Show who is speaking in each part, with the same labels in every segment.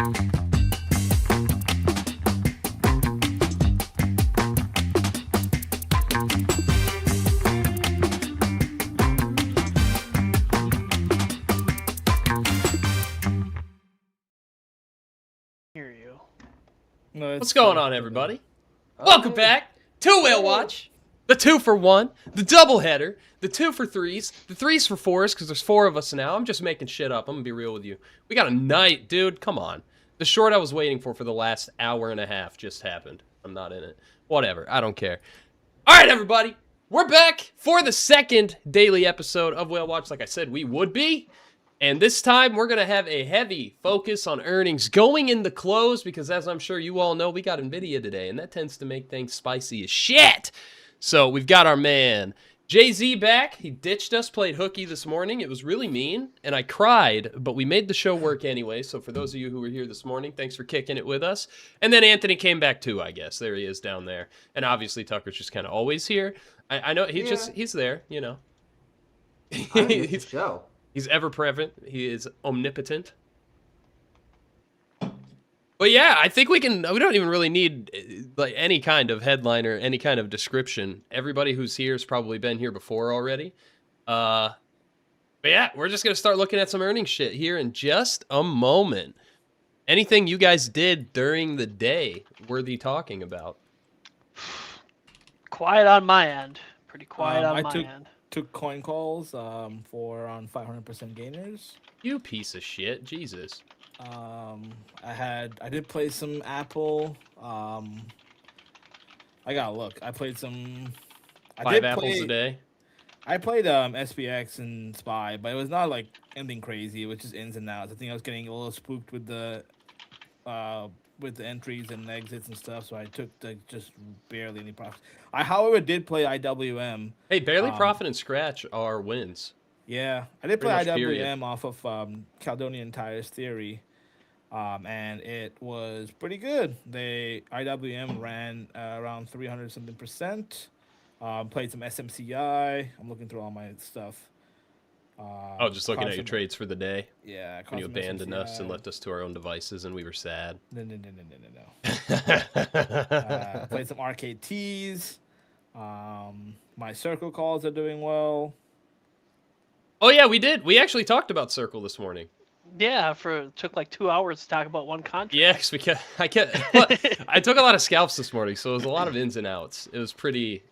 Speaker 1: No,
Speaker 2: What's going on, everybody? Welcome back to Whale Watch. The 2 for 1, the doubleheader, the 2 for 3s, the 3s for 4s, because there's 4 of us now. I'm just making shit up. I'm gonna be real with you. We got a night, dude. Come on. The short I was waiting for the last hour and a half just happened. I'm not in it. Whatever. I don't care. All right, everybody. We're back for the second daily episode of Whale Watch. Like I said, we would be. And this time, we're going to have a heavy focus on earnings going in the close because, as I'm sure you all know, we got Nvidia today, and that tends to make things spicy as shit. So we've got our man Jay-Z back. He ditched us, played hooky this morning. It was really mean, and I cried, but we made the show work anyway. So for those of you who were here this morning, thanks for kicking it with us. And then Anthony came back too, I guess. There he is down there. And obviously Tucker's just kind of always here. I know he's there, you know.
Speaker 3: He's the show.
Speaker 2: He's ever present. He is omnipotent. But yeah, I think we don't even really need like any kind of headline or any kind of description. Everybody who's here has probably been here before already. But yeah, we're just going to start looking at some earnings shit here in just a moment. Anything you guys did during the day worthy talking about?
Speaker 4: Quiet on my end. Pretty quiet on my end.
Speaker 1: Took coin calls for around 500% gainers.
Speaker 2: You piece of shit, Jesus.
Speaker 1: I did play some Apple. I gotta look. I played some.
Speaker 2: Five apples a day.
Speaker 1: I played SPX and SPY, but it was not like anything crazy. It was just ins and outs. I think I was getting a little spooked with the entries and exits and stuff, so I took just barely any profit. I, however, did play IWM.
Speaker 2: Hey, barely profit and scratch are wins.
Speaker 1: Yeah, I did play IWM
Speaker 2: period.
Speaker 1: off of Caledonian Tires Theory, and it was pretty good. IWM ran around 300-something%. Played some SMCI. I'm looking through all my stuff.
Speaker 2: Just looking at your trades for the day.
Speaker 1: Yeah,
Speaker 2: when you abandoned us and left us to our own devices, and we were sad.
Speaker 1: No. Played some arcade teas. My circle calls are doing well.
Speaker 2: Oh yeah, we did. We actually talked about Circle this morning.
Speaker 4: Yeah, it took like 2 hours to talk about one contract.
Speaker 2: Yeah, because I took a lot of scalps this morning, so it was a lot of ins and outs. It was pretty.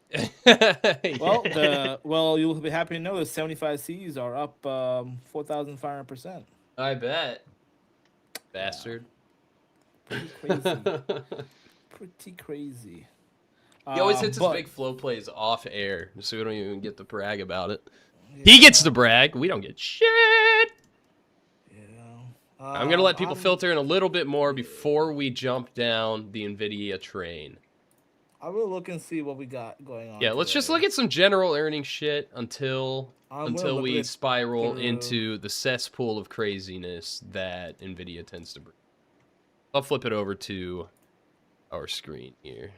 Speaker 1: Well, you'll be happy to know the 75Cs are up 4,500%.
Speaker 2: I bet. Bastard.
Speaker 1: Pretty crazy. Pretty crazy.
Speaker 2: He always hits his big flow plays off air, so we don't even get to brag about it. Yeah. He gets to brag. We don't get shit. I'm going to let people filter in a little bit more before we jump down the Nvidia train.
Speaker 1: I will look and see what we got going on.
Speaker 2: Yeah, let's just look at some general earnings shit until we spiral into the cesspool of craziness that Nvidia tends to bring. I'll flip it over to our screen here.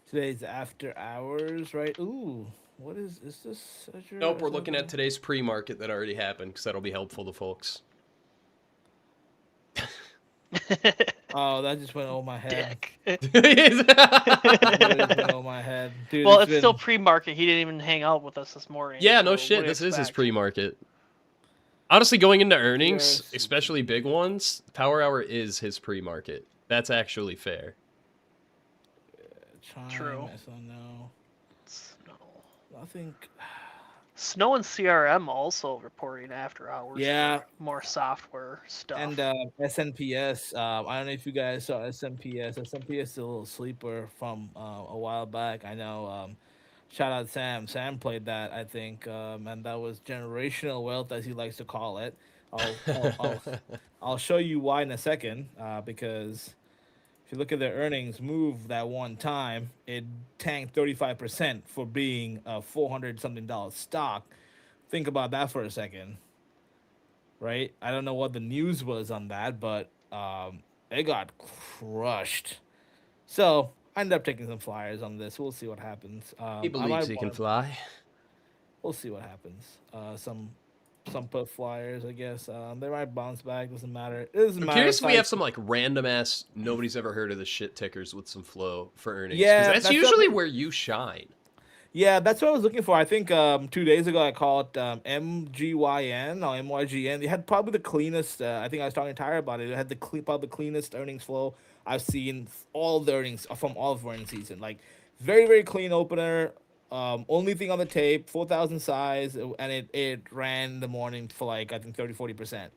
Speaker 1: Today's after hours, right? Ooh, what is this?
Speaker 2: Nope, we're looking at today's pre-market that already happened because that'll be helpful to folks.
Speaker 1: Oh, that just went over my head. Dude,
Speaker 4: well, it's still pre-market. He didn't even hang out with us this morning.
Speaker 2: Yeah, no shit. This is his pre-market. Honestly, going into earnings, especially big ones, Power Hour is his pre-market. That's actually fair.
Speaker 4: True.
Speaker 1: No. I think
Speaker 4: Snow and CRM also reporting after hours.
Speaker 1: Yeah,
Speaker 4: more software stuff.
Speaker 1: And SNPS. I don't know if you guys saw SNPS. SNPS is a little sleeper from a while back. I know. Shout out Sam. Sam played that, I think, and that was generational wealth, as he likes to call it. I'll show you why in a second. Because if you look at their earnings move that one time, it tanked 35% for being a $400-something stock. Think about that for a second, right? I don't know what the news was on that, but it got crushed. So I ended up taking some flyers on this. We'll see what happens.
Speaker 2: He believes he can fly.
Speaker 1: We'll see what happens. Some some put flyers, I guess. They might bounce back. Doesn't matter. It doesn't
Speaker 2: I'm
Speaker 1: matter.
Speaker 2: curious if we have
Speaker 1: Fights.
Speaker 2: some like random ass nobody's ever heard of the shit tickers with some flow for earnings because
Speaker 1: Yeah,
Speaker 2: that's
Speaker 1: that's
Speaker 2: usually
Speaker 1: something.
Speaker 2: where you shine.
Speaker 1: Yeah, that's what I was looking for. I think 2 days ago I called MGYN or MYGN. They had probably the cleanest. I think I was talking to Tyre about it. It had probably the cleanest earnings flow I've seen all of the earnings from all of earnings season. Like very very clean opener. Only thing on the tape, 4,000 size, and it ran in the morning for like I think 30-40%.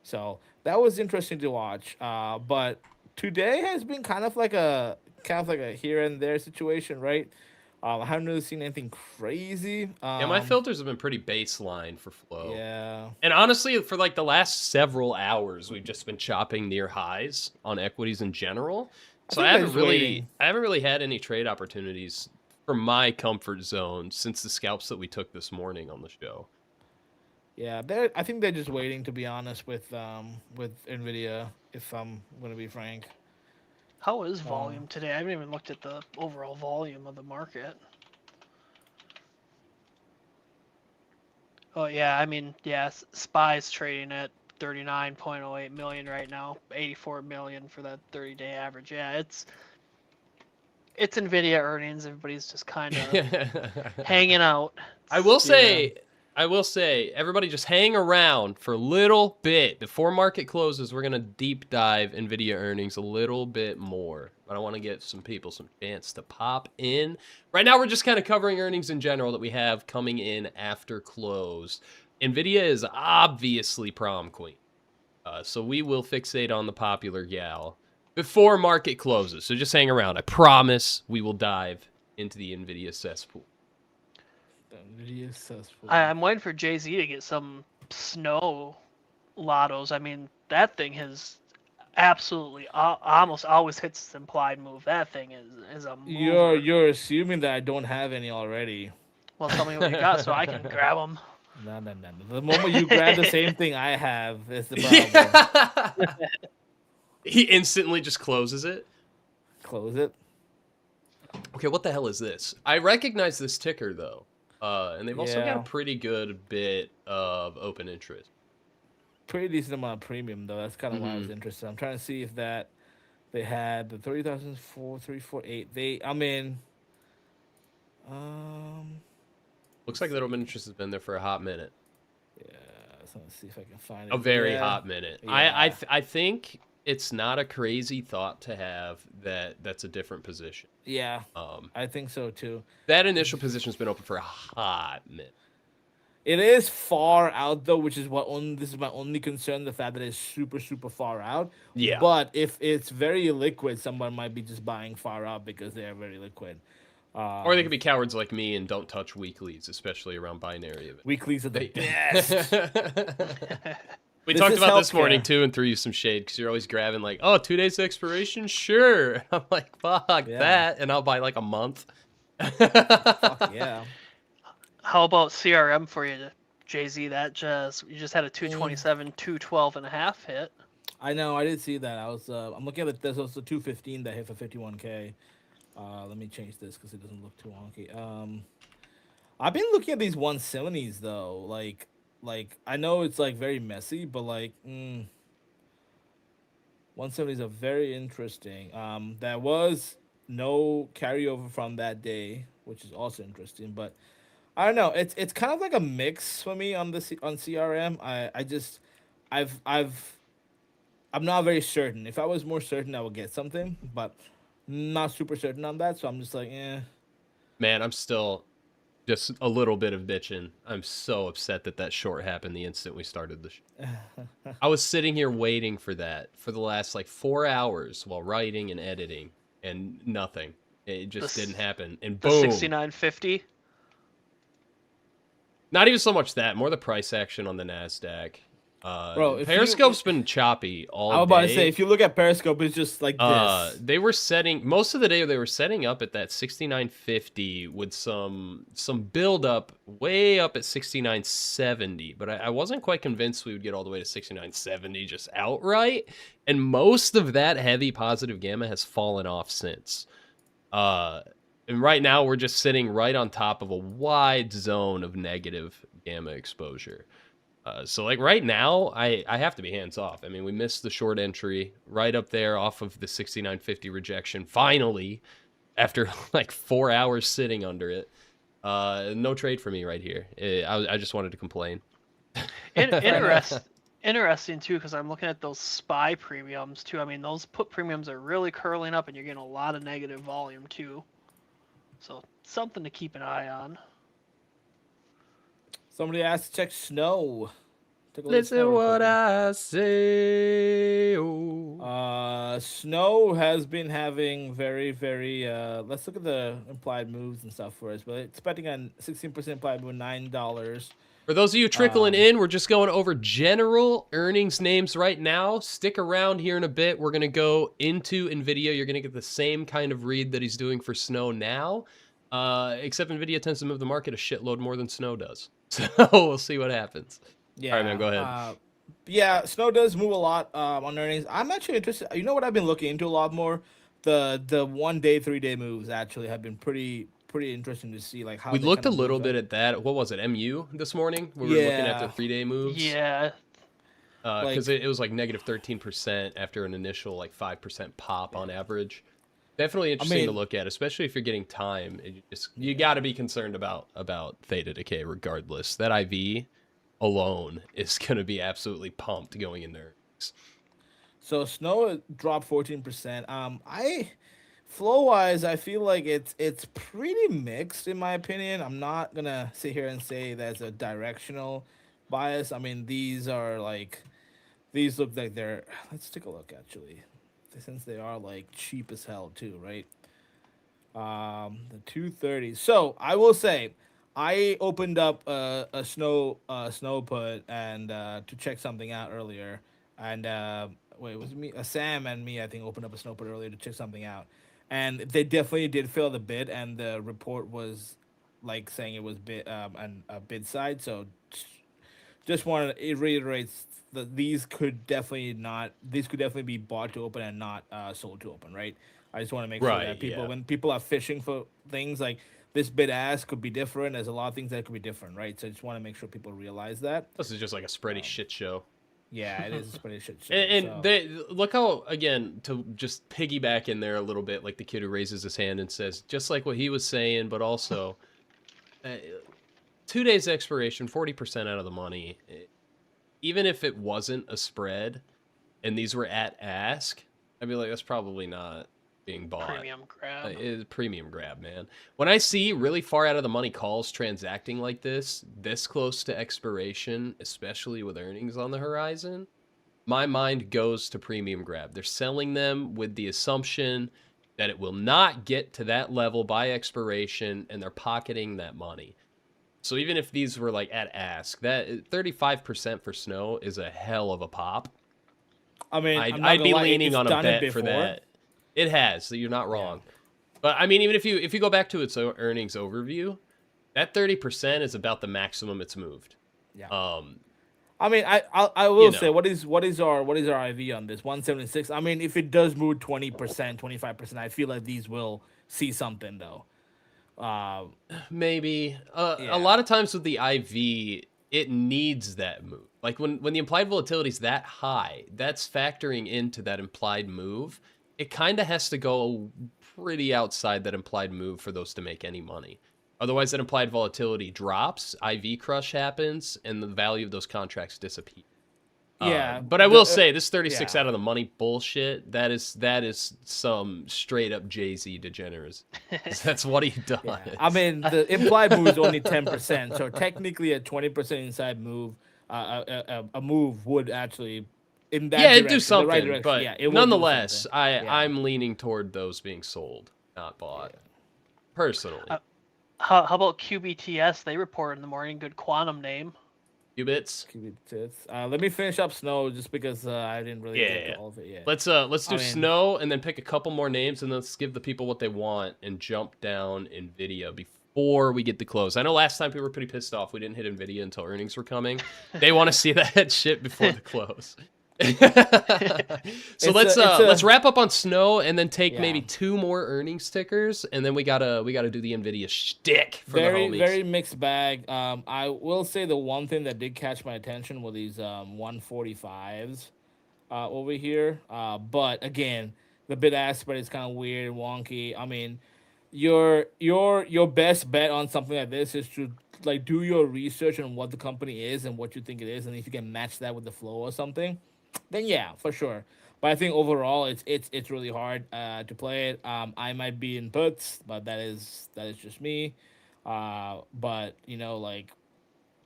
Speaker 1: So that was interesting to watch. But today has been kind of like a here and there situation, right? I haven't really seen anything crazy.
Speaker 2: Yeah, my filters have been pretty baseline for flow.
Speaker 1: Yeah,
Speaker 2: And honestly, for like the last several hours, we've just been chopping near highs on equities in general.
Speaker 1: I
Speaker 2: So
Speaker 1: think they're just waiting.
Speaker 2: I haven't really had any trade opportunities for my comfort zone since the scalps that we took this morning on the show.
Speaker 1: Yeah, I think they're just waiting to be honest with Nvidia. If I'm gonna be frank.
Speaker 4: How is
Speaker 1: Um,
Speaker 4: volume today? I haven't even looked at the overall volume of the market. Oh yeah, I mean, yeah, SPY's trading at 39.08 million right now, 84 million for that 30-day average. Yeah, it's Nvidia earnings. Everybody's just kind of hanging out.
Speaker 2: I will
Speaker 1: yeah,
Speaker 2: say, everybody just hang around for a little bit. Before market closes, we're going to deep dive NVIDIA earnings a little bit more. But I want to get some people some chance to pop in. Right now, we're just kind of covering earnings in general that we have coming in after close. NVIDIA is obviously prom queen. So we will fixate on the popular gal before market closes. So just hang around. I promise we will dive into the NVIDIA cesspool.
Speaker 1: Nvidia successful.
Speaker 4: I'm waiting for Jay-Z to get some snow lottos. I mean, that thing has absolutely almost always hits its implied move. That thing is a
Speaker 1: You're
Speaker 4: mover.
Speaker 1: you're assuming that I don't have any already.
Speaker 4: Well, tell me what you got so I can grab them.
Speaker 1: No, no, no, no. The moment you grab the same thing I have is the problem.
Speaker 2: Yeah. He instantly just closes it.
Speaker 1: Close it.
Speaker 2: Okay, what the hell is this? I recognize this ticker though. And they've also got a
Speaker 1: Yeah,
Speaker 2: pretty good bit of open interest.
Speaker 1: pretty decent amount of premium though. That's kind of why I was interested. I'm trying to see if that they had the 30,348. I mean, um,
Speaker 2: Looks like that open interest has been there for a hot minute.
Speaker 1: yeah. So let's see if I can find
Speaker 2: A
Speaker 1: it.
Speaker 2: very
Speaker 1: Yeah,
Speaker 2: hot minute.
Speaker 1: yeah,
Speaker 2: I think it's not a crazy thought to have that's a different position.
Speaker 1: yeah.
Speaker 2: Um,
Speaker 1: I think so too.
Speaker 2: that initial position's been open for a hot minute.
Speaker 1: It is far out though, which is this is my only concern, the fact that it's super super far out.
Speaker 2: Yeah.
Speaker 1: But if it's very liquid, someone might be just buying far out because they are very liquid.
Speaker 2: Or they could be cowards like me and don't touch weeklies, especially around binary events.
Speaker 1: Weeklies are the best.
Speaker 2: We
Speaker 1: This
Speaker 2: talked
Speaker 1: is
Speaker 2: about this morning
Speaker 1: healthcare.
Speaker 2: too and threw you some shade because you're always grabbing like, oh, 2 days expiration? Sure. I'm like, fuck
Speaker 1: Yeah.
Speaker 2: that. And I'll buy like a month.
Speaker 1: Fuck yeah.
Speaker 4: How about CRM for you, Jay-Z? You just had a 227, 212 and a half hit.
Speaker 1: I know. I did see that. I'm looking at it. There's also 215 that hit for 51K. Let me change this because it doesn't look too wonky. I've been looking at these 170s though. Like I know it's like very messy, but like 170s are very interesting. There was no carryover from that day, which is also interesting. But I don't know. It's kind of like a mix for me on on CRM. I've I'm not very certain. If I was more certain, I would get something, but not super certain on that. So I'm just like, eh.
Speaker 2: Man, I'm still just a little bit of bitching. I'm so upset that short happened the instant we started the show. I was sitting here waiting for that for the last like 4 hours while writing and editing, and nothing. It just
Speaker 4: The,
Speaker 2: didn't happen. And
Speaker 4: the
Speaker 2: boom.
Speaker 4: 6950.
Speaker 2: Not even so much that, more the price action on the NASDAQ.
Speaker 1: Bro,
Speaker 2: Periscope's been choppy all day.
Speaker 1: I was about to say, if you look at Periscope, it's just like this.
Speaker 2: They were most of the day they were setting up at that 6950 with some build up way up at 6970, but I wasn't quite convinced we would get all the way to 6970 just outright. And most of that heavy positive gamma has fallen off since. And right now we're just sitting right on top of a wide zone of negative gamma exposure. So like right now, I have to be hands off. I mean, we missed the short entry right up there off of the 69.50 rejection. Finally, after like 4 hours sitting under it, no trade for me right here. I just wanted to complain.
Speaker 4: Interesting too, because I'm looking at those SPY premiums too. I mean, those put premiums are really curling up, and you're getting a lot of negative volume too. So something to keep an eye on.
Speaker 1: Somebody asked to check snow. Take a look at
Speaker 2: Listen
Speaker 1: snow real
Speaker 2: what
Speaker 1: quickly.
Speaker 2: I say. Oh.
Speaker 1: Snow has been having very, very. Let's look at the implied moves and stuff first. But it's expecting a 16% implied move, $9.
Speaker 2: For those of you trickling in, we're just going over general earnings names right now. Stick around here in a bit. We're going to go into Nvidia. You're going to get the same kind of read that he's doing for Snow now, except Nvidia tends to move the market a shitload more than Snow does. So we'll see what happens.
Speaker 1: Yeah.
Speaker 2: All right, man, go ahead.
Speaker 1: Yeah, snow does move a lot on earnings. I'm actually interested. You know what I've been looking into a lot more? The 1 day, 3 day moves actually have been pretty interesting to see, like how
Speaker 2: We
Speaker 1: they
Speaker 2: looked a
Speaker 1: kind of
Speaker 2: little
Speaker 1: move
Speaker 2: bit
Speaker 1: up.
Speaker 2: at that. What was it, MU this morning? We were looking at the
Speaker 1: Yeah,
Speaker 2: 3-day moves.
Speaker 4: Yeah,
Speaker 2: Because
Speaker 1: like
Speaker 2: it was like negative 13% after an initial like 5% pop on average. Definitely
Speaker 1: I
Speaker 2: interesting to
Speaker 1: mean,
Speaker 2: look at, especially if you're getting time. You
Speaker 1: yeah.
Speaker 2: got to be concerned about theta decay regardless. That IV alone is going to be absolutely pumped going in there.
Speaker 1: So snow dropped 14%. I flow wise, I feel like it's pretty mixed in my opinion. I'm not gonna sit here and say there's a directional bias. I mean, these look like they're. Let's take a look actually, since they are like cheap as hell too, right? The 230. So I will say, I opened up snow put and to check something out earlier, and wait, it was me, Sam and me, I think, opened up a snow put earlier to check something out, and they definitely did fill the bid, and the report was like saying it was bid and a bid side. So just wanted it reiterates that these could definitely be bought to open and not sold to open, right? I just want to make sure
Speaker 2: Right,
Speaker 1: that
Speaker 2: yeah.
Speaker 1: when people are fishing for things like this bid ask could be different, there's a lot of things that could be different, right? So I just want to make sure people realize that.
Speaker 2: This is just like a spready shit show.
Speaker 1: Yeah, it is a pretty shit show.
Speaker 2: And
Speaker 1: So
Speaker 2: they look how, again, to just piggyback in there a little bit, like the kid who raises his hand and says, just like what he was saying, but also 2 days expiration, 40% out of the money. Even if it wasn't a spread and these were at ask, I'd be like, that's probably not being bought.
Speaker 4: premium grab.
Speaker 2: It's premium grab, man. When I see really far out of the money calls transacting like this close to expiration, especially with earnings on the horizon, my mind goes to premium grab. They're selling them with the assumption that it will not get to that level by expiration, and they're pocketing that money. So even if these were like at ask, that 35% for Snow is a hell of a pop.
Speaker 1: I mean,
Speaker 2: I'd be leaning on a bet for that. It has, so you're not wrong.
Speaker 1: Yeah.
Speaker 2: But I mean, even if you go back to its earnings overview, that 30% is about the maximum it's moved.
Speaker 1: Yeah. I mean, I will say,
Speaker 2: know.
Speaker 1: what is our IV on this 176? I mean, if it does move 20%, 25%, I feel like these will see something though.
Speaker 2: Maybe
Speaker 1: Yeah.
Speaker 2: a lot of times with the IV, it needs that move. Like when the implied volatility is that high, that's factoring into that implied move. It kind of has to go pretty outside that implied move for those to make any money. Otherwise, that implied volatility drops, IV crush happens, and the value of those contracts disappear.
Speaker 1: Yeah,
Speaker 2: but I will say this 36
Speaker 1: yeah.
Speaker 2: out of the money bullshit. That is some straight up Jay-Z degeneracy. That's what he does.
Speaker 1: Yeah. I mean, the implied move is only 10%, so technically a 20% inside move, a move would actually in that
Speaker 2: it'd
Speaker 1: direction,
Speaker 2: do something,
Speaker 1: the right direction.
Speaker 2: but
Speaker 1: Yeah, it will do
Speaker 2: nonetheless,
Speaker 1: something.
Speaker 2: I'm leaning toward those being sold, not bought. Personally.
Speaker 4: How about QBTS? They report in the morning. Good quantum name.
Speaker 2: Qubits.
Speaker 1: Let me finish up Snow just because I didn't really get to all of it yet.
Speaker 2: Let's do Snow and then pick a couple more names and let's give the people what they want and jump down Nvidia before we get the close. I know last time people were pretty pissed off we didn't hit Nvidia until earnings were coming. They want to see that shit before the close. So
Speaker 1: It's
Speaker 2: let's wrap up on Snow and then take maybe
Speaker 1: yeah.
Speaker 2: 2 more earnings tickers, and then we gotta do the Nvidia shtick for the
Speaker 1: Very,
Speaker 2: homies.
Speaker 1: very mixed bag. I will say the one thing that did catch my attention were these 145s over here. But again, the bid ask spread is kind of weird and wonky. I mean, your best bet on something like this is to like do your research on what the company is and what you think it is, and if you can match that with the flow or something, then yeah, for sure. But I think overall, it's really hard to play it. I might be in puts, but that is just me. But you know, like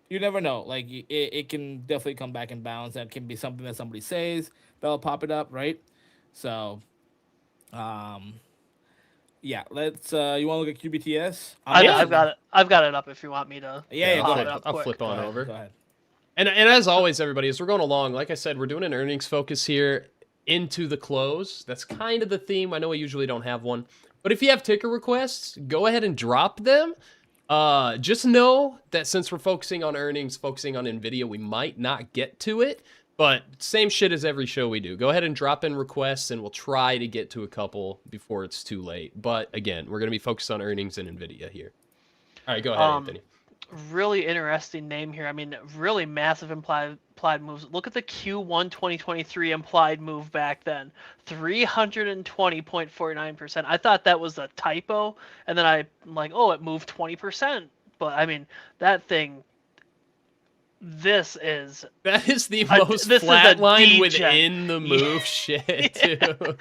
Speaker 1: you never know. Like it can definitely come back and bounce. That can be something that somebody says that'll pop it up, right? So, um, yeah. Let's. You want to look at QBTS? I'm
Speaker 2: Yeah.
Speaker 4: I've
Speaker 1: guessing.
Speaker 4: got it. I've got it up if you want me to
Speaker 1: Yeah, yeah. Go
Speaker 4: pop
Speaker 1: ahead.
Speaker 4: it up
Speaker 2: I'll
Speaker 4: quick.
Speaker 2: flip on
Speaker 1: Go ahead.
Speaker 2: over.
Speaker 1: Go ahead.
Speaker 2: And as always, everybody, as we're going along, like I said, we're doing an earnings focus here into the close. That's kind of the theme. I know we usually don't have one, but if you have ticker requests, go ahead and drop them. Just know that since we're focusing on earnings, focusing on Nvidia, we might not get to it. But same shit as every show we do. Go ahead and drop in requests, and we'll try to get to a couple before it's too late. But again, we're gonna be focused on earnings and Nvidia here. All right, go ahead, Anthony.
Speaker 4: Really interesting name here. I mean, really massive implied moves. Look at the Q1 2023 implied move back then, 320.49%. I thought that was a typo, and then I'm like, oh, it moved 20%. But I mean, that thing. This is
Speaker 2: That is the
Speaker 4: a,
Speaker 2: most
Speaker 4: this is a
Speaker 2: flatline
Speaker 4: degen.
Speaker 2: within the
Speaker 4: Yeah.
Speaker 2: move shit, too.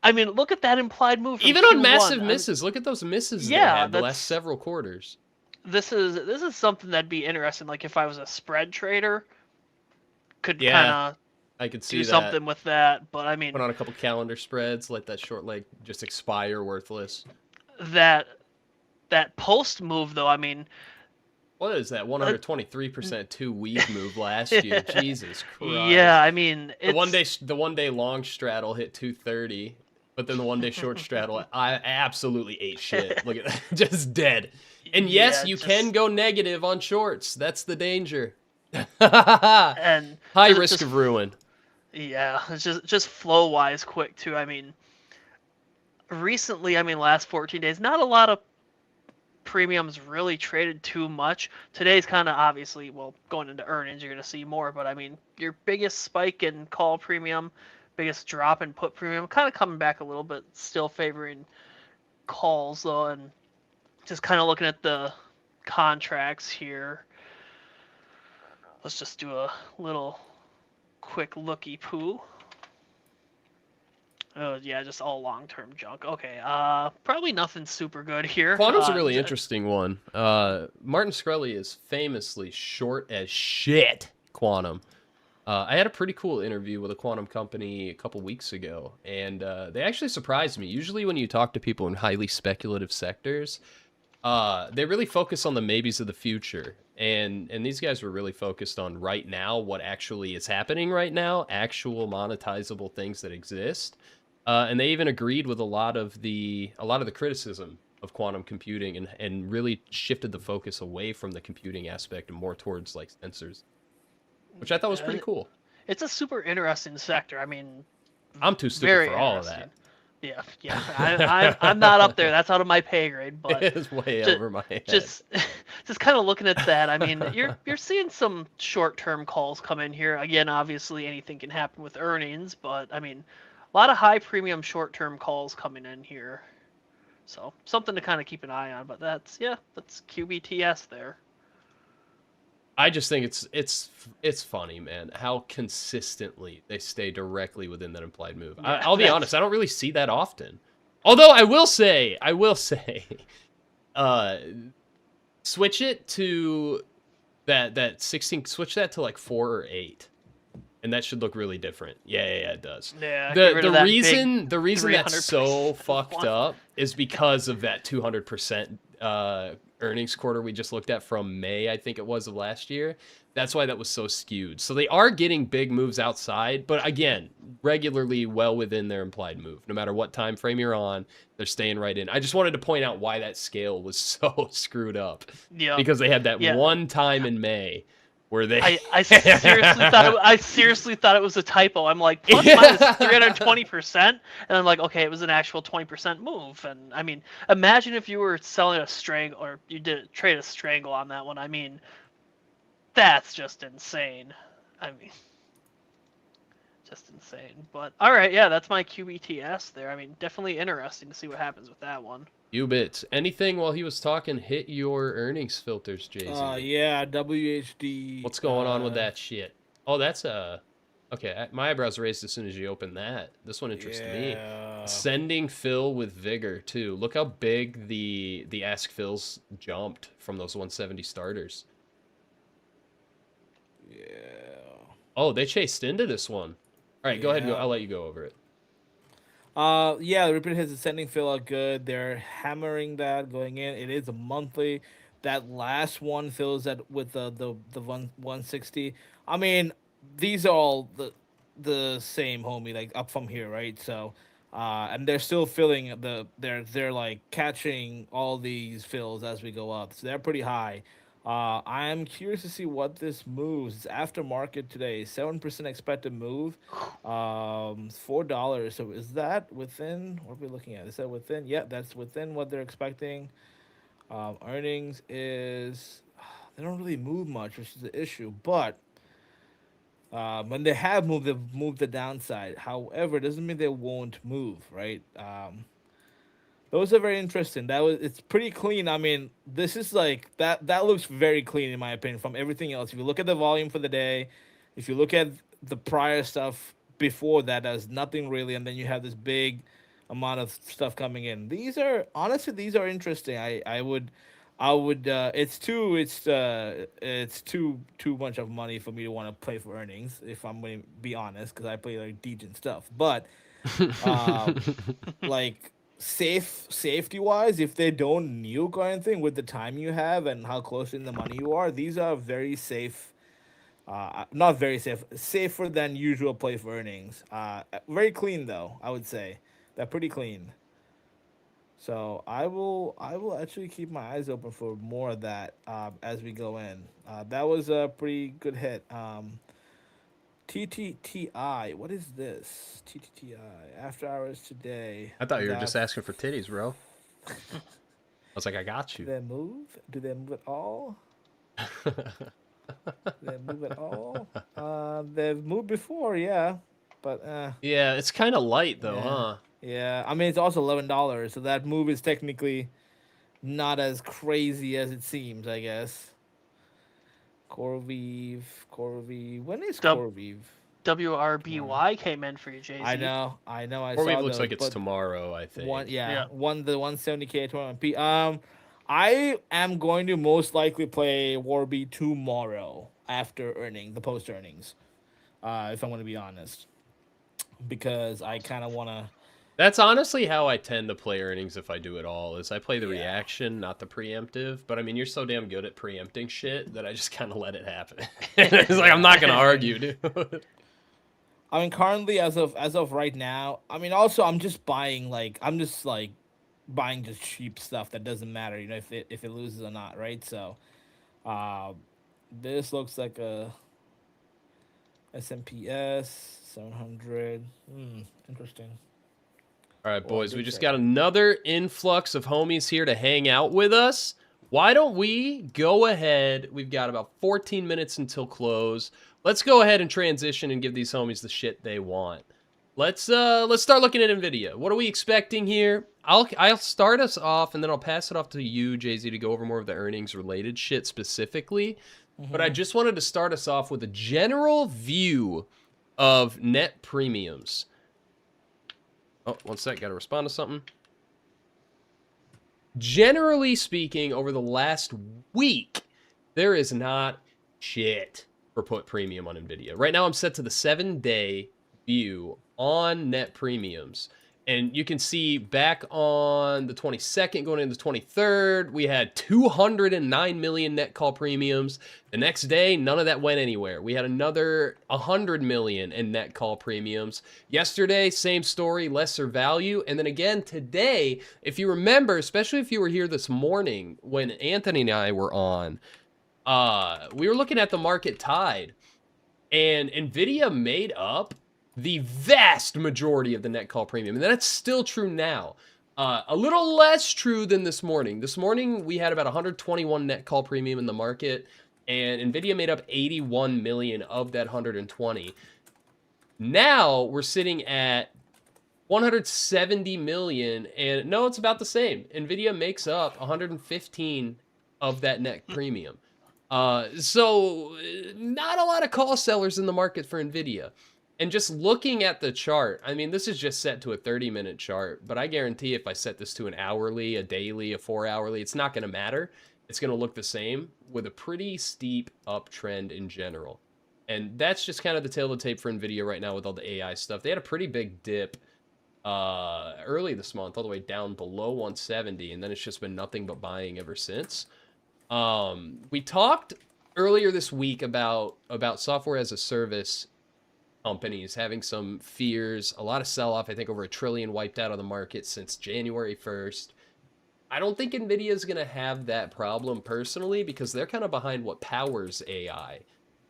Speaker 4: I mean, look at that implied move. From
Speaker 2: Even on
Speaker 4: Q1.
Speaker 2: massive misses, look at those misses they
Speaker 4: Yeah,
Speaker 2: had the last
Speaker 4: that's-
Speaker 2: several quarters.
Speaker 4: This is something that'd be interesting. Like if I was a spread trader, could
Speaker 2: Yeah,
Speaker 4: kind of
Speaker 2: I could see
Speaker 4: do
Speaker 2: that.
Speaker 4: something with that. But I mean,
Speaker 2: Put on a couple calendar spreads, let that short leg just expire worthless.
Speaker 4: that post move though. I mean,
Speaker 2: What is that? 123% 2-week move last year. Jesus Christ.
Speaker 4: yeah. I mean,
Speaker 2: The
Speaker 4: it's,
Speaker 2: one day long straddle hit 230, but then the one day short straddle, I absolutely ate shit. Look at that, just dead. And yes,
Speaker 4: yeah,
Speaker 2: you
Speaker 4: just-
Speaker 2: can go negative on shorts. That's the danger.
Speaker 4: and
Speaker 2: High
Speaker 4: just-
Speaker 2: risk
Speaker 4: just-
Speaker 2: of ruin.
Speaker 4: Yeah, it's just flow wise quick too. I mean, recently, I mean, last 14 days, not a lot of premiums really traded too much. Today's kind of obviously, well, going into earnings, you're going to see more, but I mean, your biggest spike in call premium, biggest drop in put premium, kind of coming back a little bit, still favoring calls though, and just kind of looking at the contracts here. Let's just do a little quick looky poo. Oh yeah, just all long-term junk. Okay, probably nothing super good here.
Speaker 2: Quantum's a really interesting one. Martin Shkreli is famously short as shit, Quantum. I had a pretty cool interview with a quantum company a couple weeks ago, and they actually surprised me. Usually when you talk to people in highly speculative sectors, they really focus on the maybes of the future. And these guys were really focused on right now, what actually is happening right now, actual monetizable things that exist. And they even agreed with a lot of the criticism of quantum computing and really shifted the focus away from the computing aspect and more towards like sensors, which I thought was pretty cool.
Speaker 4: It's a super interesting sector. I mean,
Speaker 2: I'm too stupid
Speaker 4: very
Speaker 2: for all of that.
Speaker 4: Yeah. I'm not up there. That's out of my pay grade. But
Speaker 2: It is way over my head.
Speaker 4: just kind of looking at that. I mean, you're seeing some short-term calls come in here. Again, obviously anything can happen with earnings, but I mean, a lot of high premium short-term calls coming in here. So something to kind of keep an eye on. But that's QBTS there.
Speaker 2: I just think it's funny, man, how consistently they stay directly within that implied move.
Speaker 4: Yeah,
Speaker 2: I'll be honest, I don't really see that often. Although I will say, switch it to that 16, switch that to like 4 or 8. And that should look really different. Yeah, it does.
Speaker 4: Yeah. get rid of
Speaker 2: The
Speaker 4: that
Speaker 2: reason
Speaker 4: big
Speaker 2: the reason that's
Speaker 4: 300%
Speaker 2: so fucked
Speaker 4: one.
Speaker 2: up is because of that 200% earnings quarter we just looked at from May, I think it was, of last year. That's why that was so skewed. So they are getting big moves outside, but again, regularly well within their implied move. No matter what time frame you're on, they're staying right in. I just wanted to point out why that scale was so screwed up.
Speaker 4: Yeah.
Speaker 2: Because they had that
Speaker 4: Yeah.
Speaker 2: one time in May Were they?
Speaker 4: I seriously thought it was a typo. I'm like plus minus 320%, and I'm like, okay, it was an actual 20% move. And I mean, imagine if you were selling a strangle, or you did trade a strangle on that one. I mean, that's just insane. I mean, just insane. But all right, yeah, that's my QBTS there. I mean, definitely interesting to see what happens with that one.
Speaker 2: Qubits. Anything while he was talking hit your earnings filters, Jay-Z?
Speaker 1: Yeah, WHD.
Speaker 2: What's going on with that shit? Oh, that's okay. My eyebrows raised as soon as you opened that. This one interested me. Sending fill with vigor too. Look how big the ask fills jumped from those 170 starters.
Speaker 1: Yeah.
Speaker 2: Oh, they chased into this one. All right, go ahead. I'll let you go over it.
Speaker 1: Yeah, the repeat hits ascending feel out good. They're hammering that going in. It is a monthly. That last one fills that with the 160. I mean, these are all the same, homie. Like up from here, right? So, and they're still filling they're like catching all these fills as we go up. So they're pretty high. I am curious to see what this moves. It's aftermarket today. 7% expected move. $4. So is that within? What are we looking at? Is that within? Yeah, that's within what they're expecting. Earnings is they don't really move much, which is the issue. But when they have moved, they've moved the downside. However, it doesn't mean they won't move, right? Those are very interesting. It's pretty clean. I mean, this is like that looks very clean in my opinion from everything else. If you look at the volume for the day, if you look at the prior stuff before that, there's nothing really, and then you have this big amount of stuff coming in. These are honestly interesting. I would it's too much of money for me to want to play for earnings if I'm going to be honest because I play like decent stuff. But like safety wise, if they don't nuke or anything with the time you have and how close in the money you are, these are very safe. Not very safe, safer than usual play for earnings. Very clean though, I would say. They're pretty clean. So I will actually keep my eyes open for more of that as we go in. That was a pretty good hit. TTTI. What is this? TTTI. After hours today.
Speaker 2: I thought you were just asking for titties, bro. I was like, I got you.
Speaker 1: Do they move? Do they move at all? Do they move at all? They've moved before, yeah. But
Speaker 2: yeah, it's kind of light though, huh?
Speaker 1: Yeah, I mean it's also $11, so that move is technically not as crazy as it seems, I guess. Corvive. When is Corvive?
Speaker 4: WRBY came in for you, Jay-Z.
Speaker 1: I know. I
Speaker 2: Corvive
Speaker 1: saw
Speaker 2: looks
Speaker 1: those,
Speaker 2: like it's tomorrow, I think.
Speaker 1: Won the 170K 21P. I am going to most likely play Warby tomorrow after the post earnings. If I'm going to be honest, because I kind of want to.
Speaker 2: That's honestly how I tend to play earnings if I do it all, is I play the reaction, not the preemptive. But I mean, you're so damn good at preempting shit that I just kind of let it happen. It's like, I'm not going to argue, dude.
Speaker 1: I mean, currently, as of right now, I mean, also, I'm just buying, buying just cheap stuff that doesn't matter, you know, if it loses or not, right? So, this looks like a SMPS 700. Interesting.
Speaker 2: All right, boys, we just got another influx of homies here to hang out with us. Why don't we go ahead? We've got about 14 minutes until close. Let's go ahead and transition and give these homies the shit they want. Let's start looking at Nvidia. What are we expecting here? I'll start us off, and then I'll pass it off to you, Jay-Z, to go over more of the earnings-related shit specifically. But I just wanted to start us off with a general view of net premiums. Oh, one sec, gotta respond to something. Generally speaking, over the last week, there is not shit for put premium on Nvidia. Right now, I'm set to the 7-day view on net premiums. And you can see back on the 22nd, going into the 23rd, we had 209 million net call premiums. The next day, none of that went anywhere. We had another 100 million in net call premiums. Yesterday, same story, lesser value. And then again, today, if you remember, especially if you were here this morning when Anthony and I were on, we were looking at the market tide, and Nvidia made up the vast majority of the net call premium, and that's still true now. A little less true than this morning. This morning we had about 121 net call premium in the market, and Nvidia made up 81 million of that 120. Now we're sitting at 170 million, and no, it's about the same. Nvidia makes up 115 of that net premium. So not a lot of call sellers in the market for Nvidia. And just looking at the chart, I mean, this is just set to a 30-minute chart, but I guarantee if I set this to an hourly, a daily, a 4-hourly, it's not going to matter. It's going to look the same with a pretty steep uptrend in general. And that's just kind of the tail of the tape for Nvidia right now with all the AI stuff. They had a pretty big dip early this month, all the way down below 170, and then it's just been nothing but buying ever since. We talked earlier this week about software as a service companies having some fears, a lot of sell-off. I think over $1 trillion wiped out of the market since January 1st. I don't think Nvidia is going to have that problem personally, because they're kind of behind what powers AI.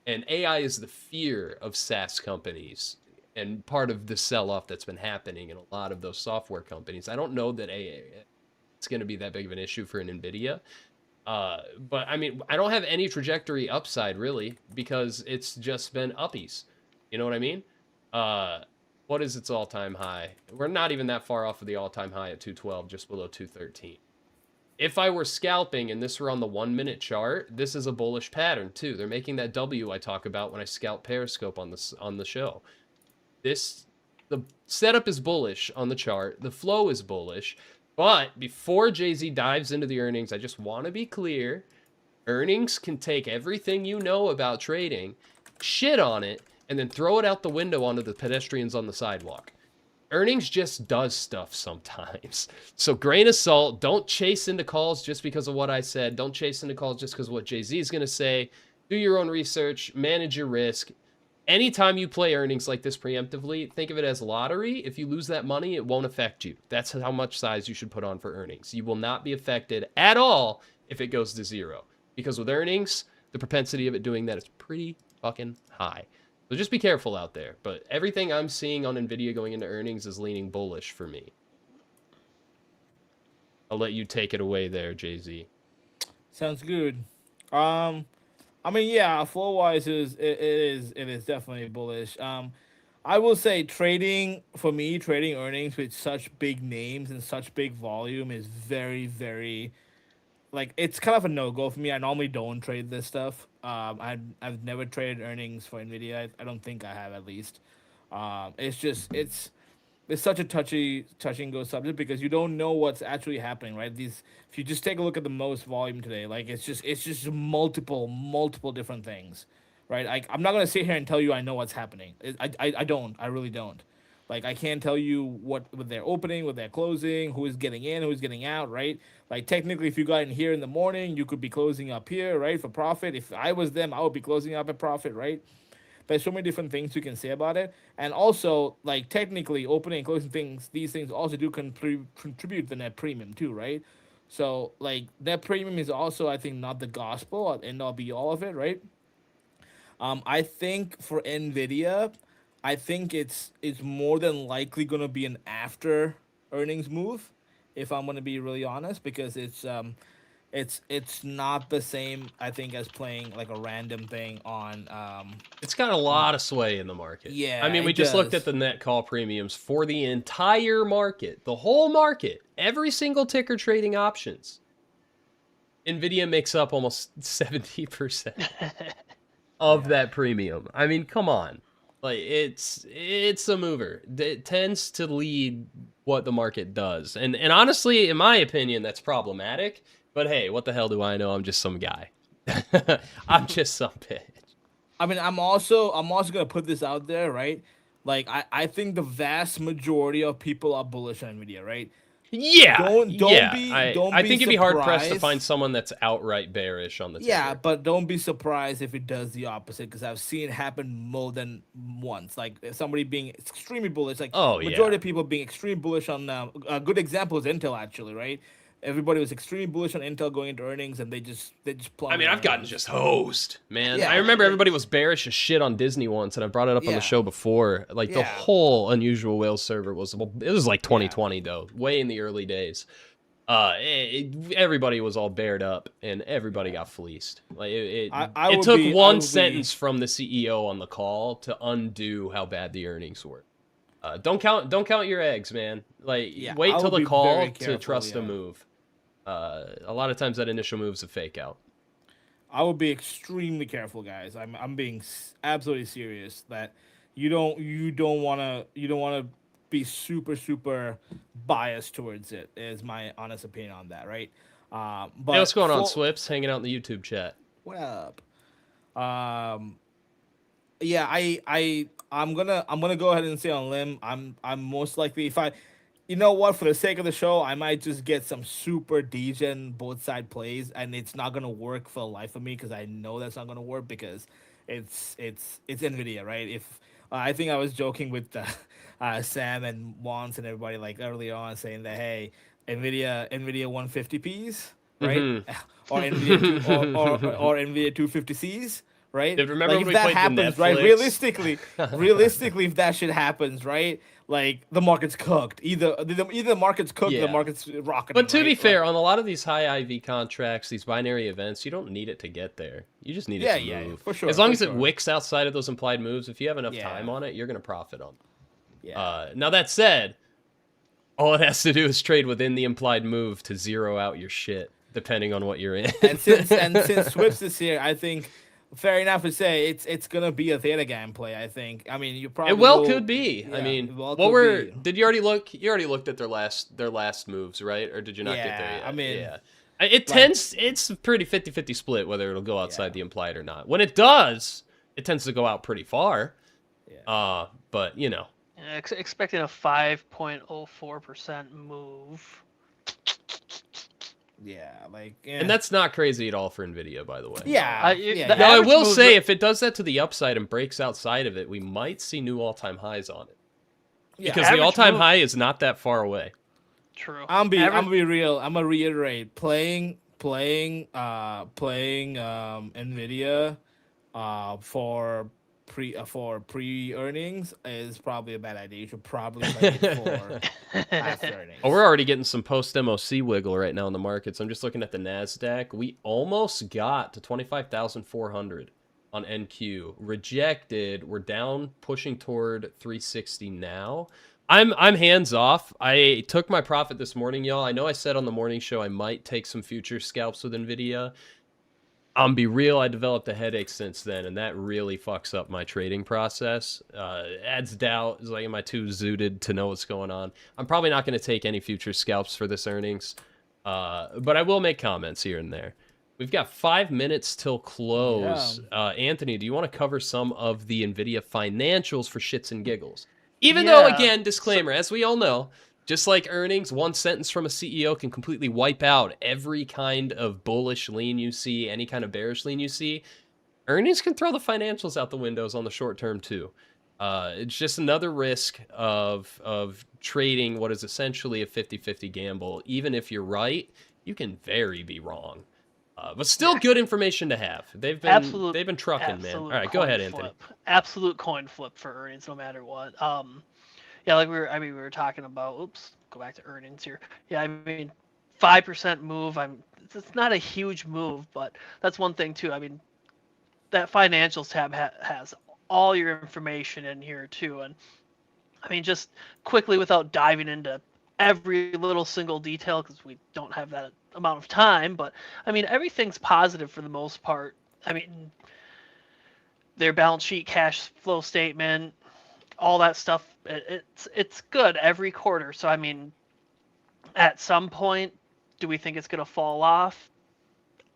Speaker 2: And AI is the fear of SaaS companies and part of the sell-off that's been happening in a lot of those software companies. I don't know that AI it's going to be that big of an issue for an Nvidia. But I mean, I don't have any trajectory upside really, because it's just been uppies. You know what I mean? What is its all-time high? We're not even that far off of the all-time high at 212, just below 213. If I were scalping and this were on the 1-minute chart, this is a bullish pattern too. They're making that W I talk about when I scalp Periscope on the show. The setup is bullish on the chart. The flow is bullish. But before Jay-Z dives into the earnings, I just want to be clear. Earnings can take everything you know about trading, shit on it, and then throw it out the window onto the pedestrians on the sidewalk. Earnings just does stuff sometimes. So grain of salt, don't chase into calls just because of what I said. Don't chase into calls just because of what Jay-Z is going to say. Do your own research, manage your risk. Anytime you play earnings like this preemptively, think of it as lottery. If you lose that money, it won't affect you. That's how much size you should put on for earnings. You will not be affected at all if it goes to zero. Because with earnings, the propensity of it doing that is pretty fucking high. So just be careful out there. But everything I'm seeing on Nvidia going into earnings is leaning bullish for me. I'll let you take it away there, Jay-Z.
Speaker 1: Sounds good. I mean, yeah, flow wise it is definitely bullish. I will say trading earnings with such big names and such big volume is very, very, like, it's kind of a no go for me. I normally don't trade this stuff. I've never traded earnings for Nvidia. I don't think I have, at least. It's such a touch and go subject, because you don't know what's actually happening, right? If you just take a look at the most volume today, like, it's just multiple different things, right? I'm not gonna sit here and tell you I know what's happening. I really don't. Like, I can't tell you what with their opening, with their closing, who is getting in, who is getting out, right? Like, technically, if you got in here in the morning, you could be closing up here, right, for profit. If I was them, I would be closing up at profit, right? There's so many different things you can say about it. And also, like, technically, opening and closing things, these things also do contribute the net premium too, right? So, like, net premium is also, I think, not the gospel and not be all of it, right? I think for Nvidia, I think it's more than likely gonna be an after earnings move, if I'm gonna be really honest, because it's not the same, I think, as playing like a random thing on
Speaker 2: It's got a lot of sway in the market.
Speaker 1: Yeah,
Speaker 2: I mean, we
Speaker 1: it
Speaker 2: just looked
Speaker 1: does.
Speaker 2: at the net call premiums for the entire market, the whole market, every single ticker trading options. Nvidia makes up almost 70% of that premium. I mean, come on. Like, it's a mover. It tends to lead what the market does. And honestly, in my opinion, that's problematic. But hey, what the hell do I know? I'm just some guy. I'm just some bitch.
Speaker 1: I mean, I'm also gonna put this out there, right? Like, I think the vast majority of people are bullish on Nvidia, right?
Speaker 2: Yeah,
Speaker 1: Don't
Speaker 2: yeah.
Speaker 1: be don't
Speaker 2: I
Speaker 1: be
Speaker 2: think you'd be hard pressed to
Speaker 1: surprised.
Speaker 2: find someone that's outright bearish on the
Speaker 1: Yeah,
Speaker 2: ticker.
Speaker 1: but don't be surprised if it does the opposite, because I've seen it happen more than once. Like, if somebody being extremely bullish, like
Speaker 2: Oh
Speaker 1: majority
Speaker 2: yeah.
Speaker 1: of people being extremely bullish on a good example is Intel, actually, right? everybody was extremely bullish on Intel going into earnings, and they just
Speaker 2: I mean,
Speaker 1: plummeted
Speaker 2: I've gotten
Speaker 1: earnings.
Speaker 2: just hosed, man.
Speaker 1: Yeah,
Speaker 2: I remember everybody was bearish as shit on Disney once, and I brought it up on the
Speaker 1: Yeah.
Speaker 2: show before. Like the
Speaker 1: Yeah.
Speaker 2: whole Unusual Whales server was, well, it was like
Speaker 1: Yeah.
Speaker 2: 2020 though, way in the early days. Everybody was all bared up, and everybody got fleeced. Like
Speaker 1: I
Speaker 2: it
Speaker 1: would
Speaker 2: took
Speaker 1: be- I
Speaker 2: one
Speaker 1: would be-
Speaker 2: sentence from the CEO on the call to undo how bad the earnings were. Don't count your eggs, man. Like
Speaker 1: Yeah,
Speaker 2: wait
Speaker 1: I
Speaker 2: till
Speaker 1: would
Speaker 2: the
Speaker 1: be
Speaker 2: call
Speaker 1: very
Speaker 2: to
Speaker 1: careful,
Speaker 2: trust a
Speaker 1: yeah.
Speaker 2: move. A lot of times that initial move's a fake out.
Speaker 1: I would be extremely careful, guys. I'm being absolutely serious that you don't want to be super biased towards it. Is my honest opinion on that, right? But
Speaker 2: Hey, what's going on, Swips? Hanging out in the YouTube chat.
Speaker 1: What up? Yeah, I'm gonna go ahead and say on limb. I'm most likely, if I, you know what, for the sake of the show, I might just get some super degen both side plays, and it's not gonna work for the life of me because I know that's not gonna work because it's Nvidia, right? If I think I was joking with Sam and Wans and everybody like earlier on saying that, hey, Nvidia 150p's, right?
Speaker 2: Mhm.
Speaker 1: Or Nvidia or Nvidia 250c's, right?
Speaker 2: Dude, remember
Speaker 1: Like
Speaker 2: when
Speaker 1: if
Speaker 2: we
Speaker 1: that
Speaker 2: played the
Speaker 1: happens, right?
Speaker 2: Netflix?
Speaker 1: Realistically, if that shit happens, right? Like the market's cooked. Either the market's cooked, or
Speaker 2: Yeah.
Speaker 1: the market's rocketing.
Speaker 2: But to
Speaker 1: right?
Speaker 2: be fair,
Speaker 1: Like,
Speaker 2: on a lot of these high IV contracts, these binary events, you don't need it to get there. You just need it to
Speaker 1: yeah,
Speaker 2: move.
Speaker 1: for sure.
Speaker 2: As long
Speaker 1: for
Speaker 2: as it
Speaker 1: sure.
Speaker 2: wicks outside of those implied moves, if you have enough
Speaker 1: Yeah.
Speaker 2: time on it, you're going to profit on it.
Speaker 1: Yeah.
Speaker 2: Now, that said, all it has to do is trade within the implied move to zero out your shit, depending on what you're in.
Speaker 1: and since Swips is here, I think fair enough to say it's gonna be a theta game play. I think. I mean, you probably
Speaker 2: It well
Speaker 1: will-
Speaker 2: could be. I
Speaker 1: yeah,
Speaker 2: mean,
Speaker 1: it well
Speaker 2: what
Speaker 1: could
Speaker 2: were?
Speaker 1: be.
Speaker 2: Did you already look? You already looked at their last moves, right? Or did you not get there
Speaker 1: Yeah,
Speaker 2: yet?
Speaker 1: I mean,
Speaker 2: yeah. It tends. It's a pretty 50-50 split whether it'll go outside
Speaker 1: Yeah.
Speaker 2: the implied or not. When it does, it tends to go out pretty far.
Speaker 1: Yeah.
Speaker 2: But you know,
Speaker 4: Expecting a 5.04% move.
Speaker 1: Yeah, like
Speaker 2: and that's not crazy at all for Nvidia, by the way.
Speaker 1: yeah.
Speaker 4: You-
Speaker 1: yeah,
Speaker 4: the
Speaker 1: yeah.
Speaker 2: Now, I
Speaker 4: average
Speaker 2: will
Speaker 4: move
Speaker 2: say,
Speaker 4: that-
Speaker 2: if it does that to the upside and breaks outside of it, we might see new all-time highs on it.
Speaker 1: Yeah.
Speaker 2: Because the
Speaker 4: Average
Speaker 2: all-time
Speaker 4: move-
Speaker 2: high is not that far away.
Speaker 4: True.
Speaker 1: I'm
Speaker 4: Average-
Speaker 1: gonna be real. I'm gonna reiterate. Playing Nvidia for pre earnings is probably a bad idea. You should probably play it for after earnings.
Speaker 2: Oh, we're already getting some post-MOC wiggle right now in the markets. I'm just looking at the NASDAQ. We almost got to 25,400 on NQ. Rejected. We're down, pushing toward 360 now. I'm hands off. I took my profit this morning, y'all. I know I said on the morning show I might take some future scalps with Nvidia. Be real, I developed a headache since then, and that really fucks up my trading process. Adds doubt. Is like, am I too zooted to know what's going on? I'm probably not going to take any future scalps for this earnings, but I will make comments here and there. We've got 5 minutes till close. Anthony, do you want to cover some of the Nvidia financials for shits and giggles? Even though,
Speaker 4: Yeah,
Speaker 2: again, disclaimer, as we all know, just like earnings, one sentence from a CEO can completely wipe out every kind of bullish lean you see, any kind of bearish lean you see. Earnings can throw the financials out the windows on the short term too. It's just another risk of trading what is essentially a 50-50 gamble. Even if you're right, you can very be wrong. But still good information to have. They've been trucking, man. All right, go ahead, Anthony.
Speaker 4: Absolute coin flip for earnings, no matter what. Yeah, like we were talking about. Oops, go back to earnings here. Yeah, I mean, 5% move. It's not a huge move, but that's one thing too. I mean, that financials tab has all your information in here too, and I mean, just quickly without diving into every little single detail because we don't have that amount of time, but I mean, everything's positive for the most part. I mean, their balance sheet, cash flow statement, all that stuff, it's good every quarter. So I mean, at some point, do we think it's going to fall off?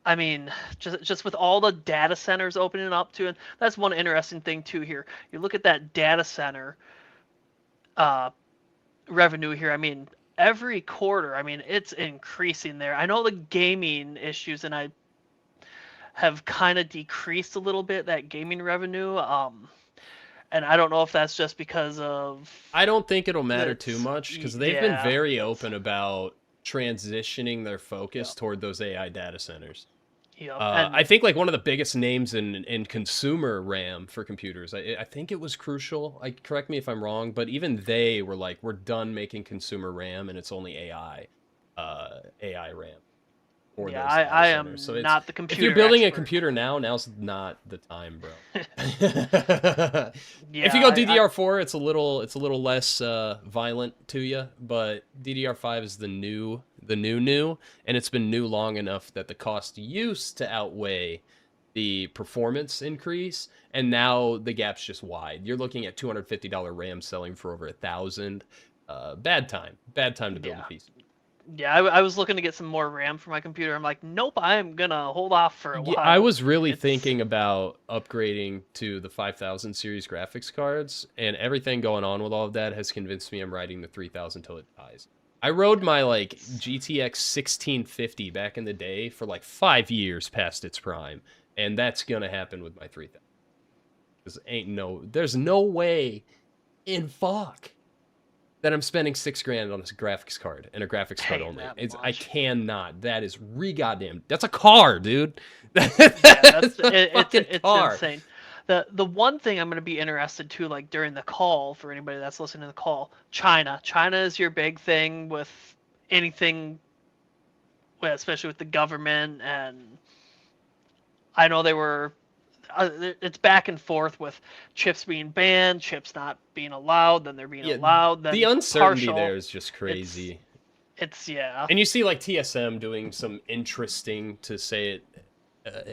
Speaker 4: I mean, just with all the data centers opening up to, and that's one interesting thing too here. You look at that data center revenue here. I mean, every quarter, I mean, it's increasing there. I know the gaming issues, and I have kind of decreased a little bit that gaming revenue. And I don't know if that's just because of.
Speaker 2: I don't think it'll matter too much because they've been very open about transitioning their focus toward those AI data centers.
Speaker 4: Yep.
Speaker 2: I think like one of the biggest names in consumer RAM for computers, I think it was Crucial. Correct me if I'm wrong, but even they were like, we're done making consumer RAM and it's only AI RAM. For
Speaker 4: yeah,
Speaker 2: those
Speaker 4: I
Speaker 2: data
Speaker 4: am
Speaker 2: centers. So it's,
Speaker 4: not the
Speaker 2: if
Speaker 4: computer
Speaker 2: you're building a
Speaker 4: expert.
Speaker 2: computer now's not the time, bro.
Speaker 4: Yeah,
Speaker 2: If you go DDR4, it's a little less violent to you, but DDR5 is the new, and it's been new long enough that the cost used to outweigh the performance increase, and now the gap's just wide. You're looking at $250 RAM selling for over $1,000. Bad time to build a PC.
Speaker 4: Yeah, I was looking to get some more RAM for my computer. I'm like, nope, I'm gonna hold off for a while.
Speaker 2: I was really thinking about upgrading to the 5000 series graphics cards, and everything going on with all of that has convinced me I'm riding the 3000 till it dies. I rode my like GTX 1650 back in the day for like 5 years past its prime, and that's gonna happen with my 3000. There's no way in fuck that I'm spending $6,000 on a graphics card and a graphics card only. I cannot. That is goddamn. That's a car, dude.
Speaker 4: It's
Speaker 2: car.
Speaker 4: insane. The one thing I'm going to be interested to, like during the call, for anybody that's listening to the call, China is your big thing with anything, well, especially with the government, and I know they were. It's back and forth with chips being banned, chips not being allowed, then they're being allowed. Then
Speaker 2: the uncertainty
Speaker 4: partial.
Speaker 2: there is just crazy.
Speaker 4: It's yeah.
Speaker 2: And you see like TSM doing some interesting, to say it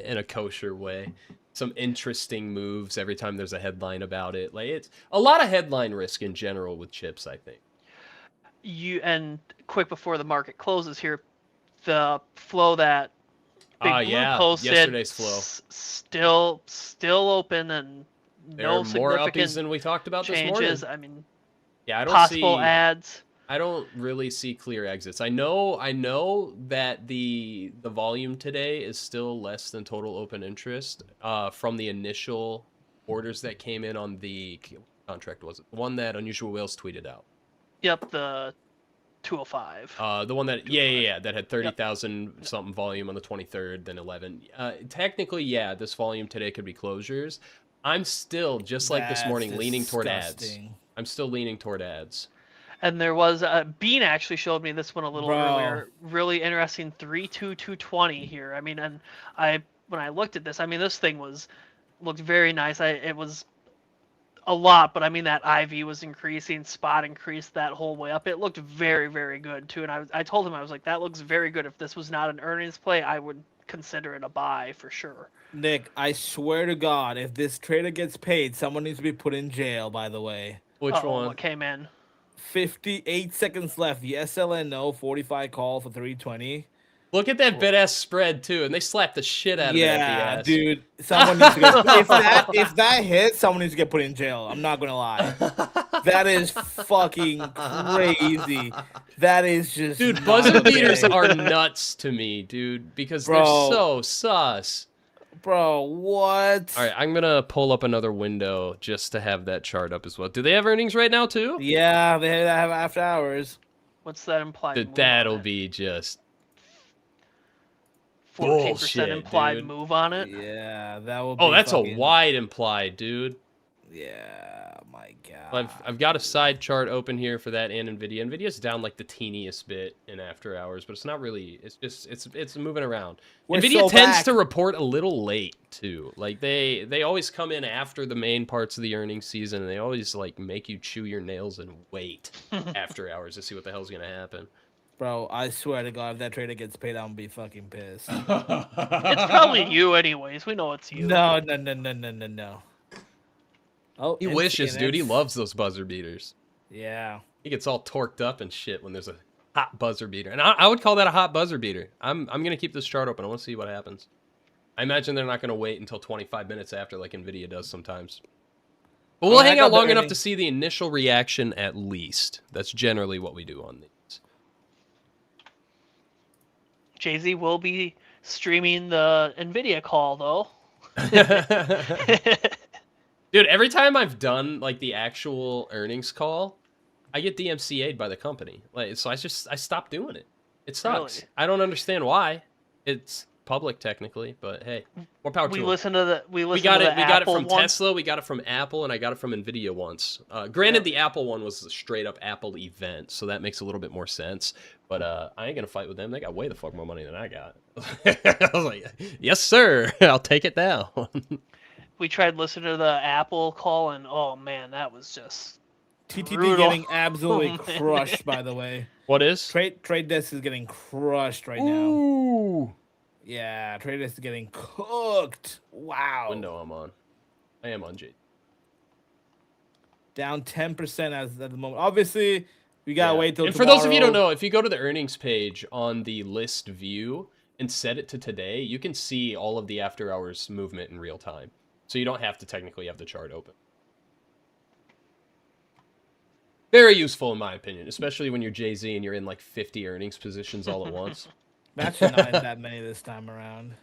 Speaker 2: in a kosher way, some interesting moves every time there's a headline about it. Like it's a lot of headline risk in general with chips, I think.
Speaker 4: And quick before the market closes here, the flow that Big Blue posted,
Speaker 2: yesterday's flow
Speaker 4: still open, and no
Speaker 2: more uppies
Speaker 4: significant
Speaker 2: than we talked about
Speaker 4: changes.
Speaker 2: this morning.
Speaker 4: I mean,
Speaker 2: yeah, I don't
Speaker 4: possible
Speaker 2: see
Speaker 4: ads.
Speaker 2: I don't really see clear exits. I know that the volume today is still less than total open interest from the initial orders that came in on the contract. Was it the one that Unusual Whales tweeted out?
Speaker 4: Yep, the 205.
Speaker 2: The one that that had 30,000 something volume on the 23rd, then 11. Technically, yeah, this volume today could be closures. I'm still just like this morning leaning toward ads. I'm still leaning toward ads.
Speaker 4: And there was Bean actually showed me this one a little earlier. Really interesting 32220 here. I mean, and when I looked at this, I mean, this thing looked very nice. It was a lot, but I mean that IV was increasing, spot increased that whole way up. It looked very, very good too. And I told him, I was like, that looks very good. If this was not an earnings play, I would consider it a buy for sure.
Speaker 1: Nick, I swear to God, if this trader gets paid, someone needs to be put in jail. By the way,
Speaker 2: which one?
Speaker 4: What came in?
Speaker 1: 58 seconds left. The SLNO 45 call for 320.
Speaker 2: Look at that bid-ass spread too, and they slapped the shit out of it at the ass.
Speaker 1: Dude, someone needs to get, if that hits, someone needs to get put in jail. I'm not gonna lie. That is fucking crazy. That is just,
Speaker 2: dude. Buzzer beaters are nuts to me, dude, because they're so sus.
Speaker 1: Bro, what?
Speaker 2: All right, I'm gonna pull up another window just to have that chart up as well. Do they have earnings right now too?
Speaker 1: Yeah, they have after hours.
Speaker 4: What's that imply?
Speaker 2: Dude, that'll be just
Speaker 4: 14% implied
Speaker 2: dude.
Speaker 4: Move on it.
Speaker 1: Yeah, that will be.
Speaker 2: Oh, that's a wide implied, dude.
Speaker 1: Yeah, my God.
Speaker 2: I've got a side chart open here for that and Nvidia. Nvidia's down like the teeniest bit in after hours, but it's not really. It's just it's moving around. Nvidia tends to report a little late too. Like they always come in after the main parts of the earnings season, and they always like make you chew your nails and wait after hours to see what the hell's gonna happen.
Speaker 1: Bro, I swear to God, if that trader gets paid, I'm gonna be fucking pissed.
Speaker 4: It's probably you, anyways. We know it's you.
Speaker 1: No. Oh,
Speaker 2: he wishes, dude. He loves those buzzer beaters.
Speaker 1: Yeah.
Speaker 2: He gets all torqued up and shit when there's a hot buzzer beater, and I would call that a hot buzzer beater. I'm gonna keep this chart open. I want to see what happens. I imagine they're not gonna wait until 25 minutes after, like Nvidia does sometimes. But we'll hang out long enough to see the initial reaction at least. That's generally what we do on these.
Speaker 4: Jay-Z will be streaming the Nvidia call though.
Speaker 2: Dude, every time I've done like the actual earnings call, I get DMCA'd by the company. Like, so I stopped doing it. It sucks.
Speaker 4: Really?
Speaker 2: I don't understand why. It's public technically, but hey, more power to
Speaker 4: We
Speaker 2: them.
Speaker 4: listen to the
Speaker 2: We
Speaker 4: we
Speaker 2: got
Speaker 4: to
Speaker 2: it.
Speaker 4: the
Speaker 2: We got it
Speaker 4: Apple
Speaker 2: from
Speaker 4: one.
Speaker 2: Tesla. We got it from Apple, and I got it from Nvidia once. Granted,
Speaker 4: Yep.
Speaker 2: the Apple one was a straight up Apple event, so that makes a little bit more sense. But I ain't gonna fight with them. They got way the fuck more money than I got. I was like, yes, sir. I'll take it down.
Speaker 4: We tried listening to the Apple call, and oh man, that was just
Speaker 1: TTD
Speaker 4: brutal.
Speaker 1: getting absolutely
Speaker 4: Oh, man.
Speaker 1: crushed. By the way,
Speaker 2: What is?
Speaker 1: Trade Desk is getting crushed right now.
Speaker 2: Ooh.
Speaker 1: Yeah, Trade Desk is getting cooked. Wow.
Speaker 2: Window I'm on. I am on J.
Speaker 1: Down 10% as at the moment. Obviously, we gotta wait till
Speaker 2: And
Speaker 1: tomorrow.
Speaker 2: for those of you who don't know, if you go to the earnings page on the list view and set it to today, you can see all of the after hours movement in real time. So you don't have to technically have the chart open. Very useful in my opinion, especially when you're Jay-Z and you're in like 50 earnings positions all at once.
Speaker 1: Actually, not that many this time around.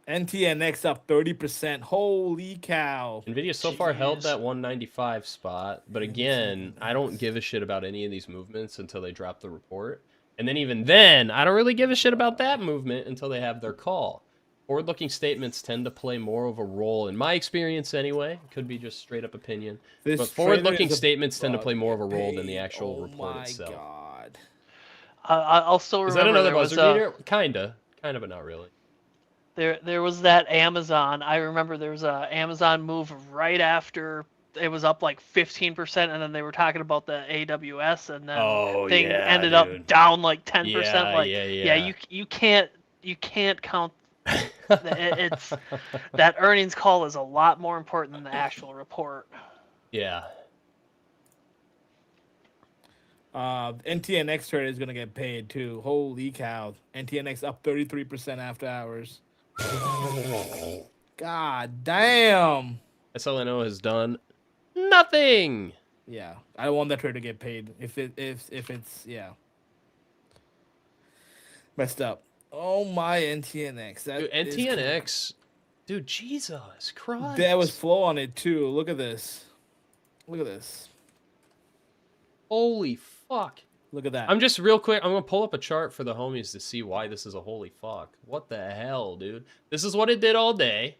Speaker 1: NTNX up 30%. Holy cow.
Speaker 2: Nvidia so far held
Speaker 4: Jeez.
Speaker 2: that 195 spot, but again, I don't give a shit about any of these movements until they drop the report. And then even then, I don't really give a shit about that movement until they have their call. Forward-looking statements tend to play more of a role, in my experience anyway. Could be just straight-up opinion.
Speaker 1: This
Speaker 2: But forward-looking
Speaker 1: trader is
Speaker 2: statements tend to
Speaker 1: about
Speaker 2: play more of a
Speaker 1: to
Speaker 2: role
Speaker 1: get
Speaker 2: than the
Speaker 1: paid.
Speaker 2: actual report
Speaker 1: my
Speaker 2: itself.
Speaker 1: God.
Speaker 4: I'll still
Speaker 2: Is
Speaker 4: remember
Speaker 2: that another
Speaker 4: there was
Speaker 2: buzzer beater? Kinda, but not really.
Speaker 4: there was that Amazon. I remember there was a Amazon move right after it was up like 15%, and then they were talking about the AWS, and then
Speaker 2: Oh,
Speaker 4: thing
Speaker 2: yeah,
Speaker 4: ended
Speaker 2: dude.
Speaker 4: up down like 10%.
Speaker 2: Yeah,
Speaker 4: Like
Speaker 2: yeah.
Speaker 4: you can't count. It's that earnings call is a lot more important than the actual report.
Speaker 2: Yeah.
Speaker 1: NTNX trader is gonna get paid too. Holy cow. NTNX up 33% after hours. God damn.
Speaker 2: SLNO has done nothing.
Speaker 1: Yeah, I want that trader to get paid. If it's messed up. Oh my NTNX.
Speaker 2: Dude, NTNX. Dude, Jesus Christ.
Speaker 1: There was flow on it too. Look at this. Look at this.
Speaker 2: Holy fuck.
Speaker 1: Look at that.
Speaker 2: I'm just real quick. I'm going to pull up a chart for the homies to see why this is a holy fuck. What the hell, dude? This is what it did all day.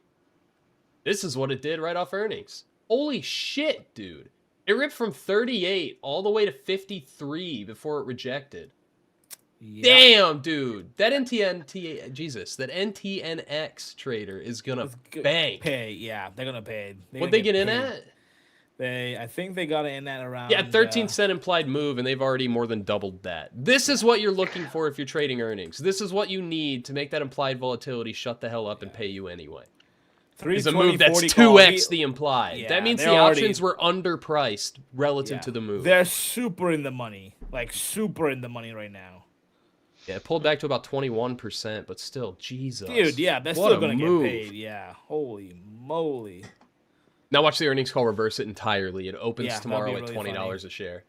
Speaker 2: This is what it did right off earnings. Holy shit, dude. It ripped from 38 all the way to 53 before it rejected.
Speaker 1: Yep.
Speaker 2: Damn, dude. That NTNX trader is going to bank.
Speaker 1: Pay, yeah. They're going to pay.
Speaker 2: What'd they get in at?
Speaker 1: I think they got in at around...
Speaker 2: Yeah, 13-cent implied move, and they've already more than doubled that. This is what you're looking for if you're trading earnings. This is what you need to make that implied volatility shut the hell up and pay you anyway. It's a move that's 2x the implied.
Speaker 1: Yeah,
Speaker 2: that means the
Speaker 1: they're already-
Speaker 2: options were underpriced relative to the move.
Speaker 1: They're super in the money. Like, super in the money right now.
Speaker 2: Yeah, it pulled back to about 21%, but still, Jesus.
Speaker 1: Dude, yeah, they're
Speaker 2: What
Speaker 1: still
Speaker 2: a
Speaker 1: going to get
Speaker 2: move.
Speaker 1: paid. Yeah. Holy moly.
Speaker 2: Now watch the earnings call reverse it entirely. It opens
Speaker 1: Yeah,
Speaker 2: tomorrow
Speaker 1: that'd
Speaker 2: at
Speaker 1: be really
Speaker 2: $20 a share.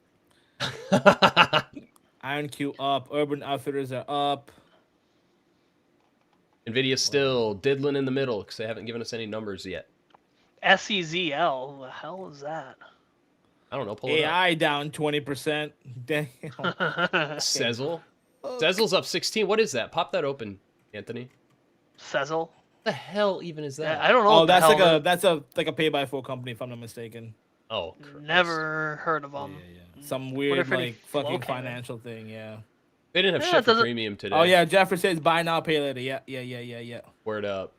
Speaker 1: IronQ up. Urban Outfitters are up.
Speaker 2: Nvidia's still diddling in the middle because they haven't given us any numbers yet.
Speaker 4: SEZL, who the hell is that?
Speaker 2: I don't know. Pull it up.
Speaker 1: AI down 20%. Damn.
Speaker 2: Sezzle. Sezzle's up 16. What is that? Pop that open, Anthony.
Speaker 4: Sezzle?
Speaker 2: What the hell even is that?
Speaker 4: Yeah, I don't know.
Speaker 1: Oh,
Speaker 4: what the
Speaker 1: that's
Speaker 4: hell
Speaker 1: like a pay by full company if I'm not mistaken.
Speaker 2: Oh, Christ.
Speaker 4: Never heard of them.
Speaker 1: Some
Speaker 4: What
Speaker 1: weird
Speaker 4: if any
Speaker 1: like
Speaker 4: flow
Speaker 1: fucking
Speaker 4: came in?
Speaker 1: financial thing. Yeah.
Speaker 2: They didn't have
Speaker 4: Yeah,
Speaker 2: shit
Speaker 4: it
Speaker 2: for
Speaker 4: doesn't-
Speaker 2: premium today.
Speaker 1: Oh yeah, Jeffrey says buy now, pay later. Yeah.
Speaker 2: Word up.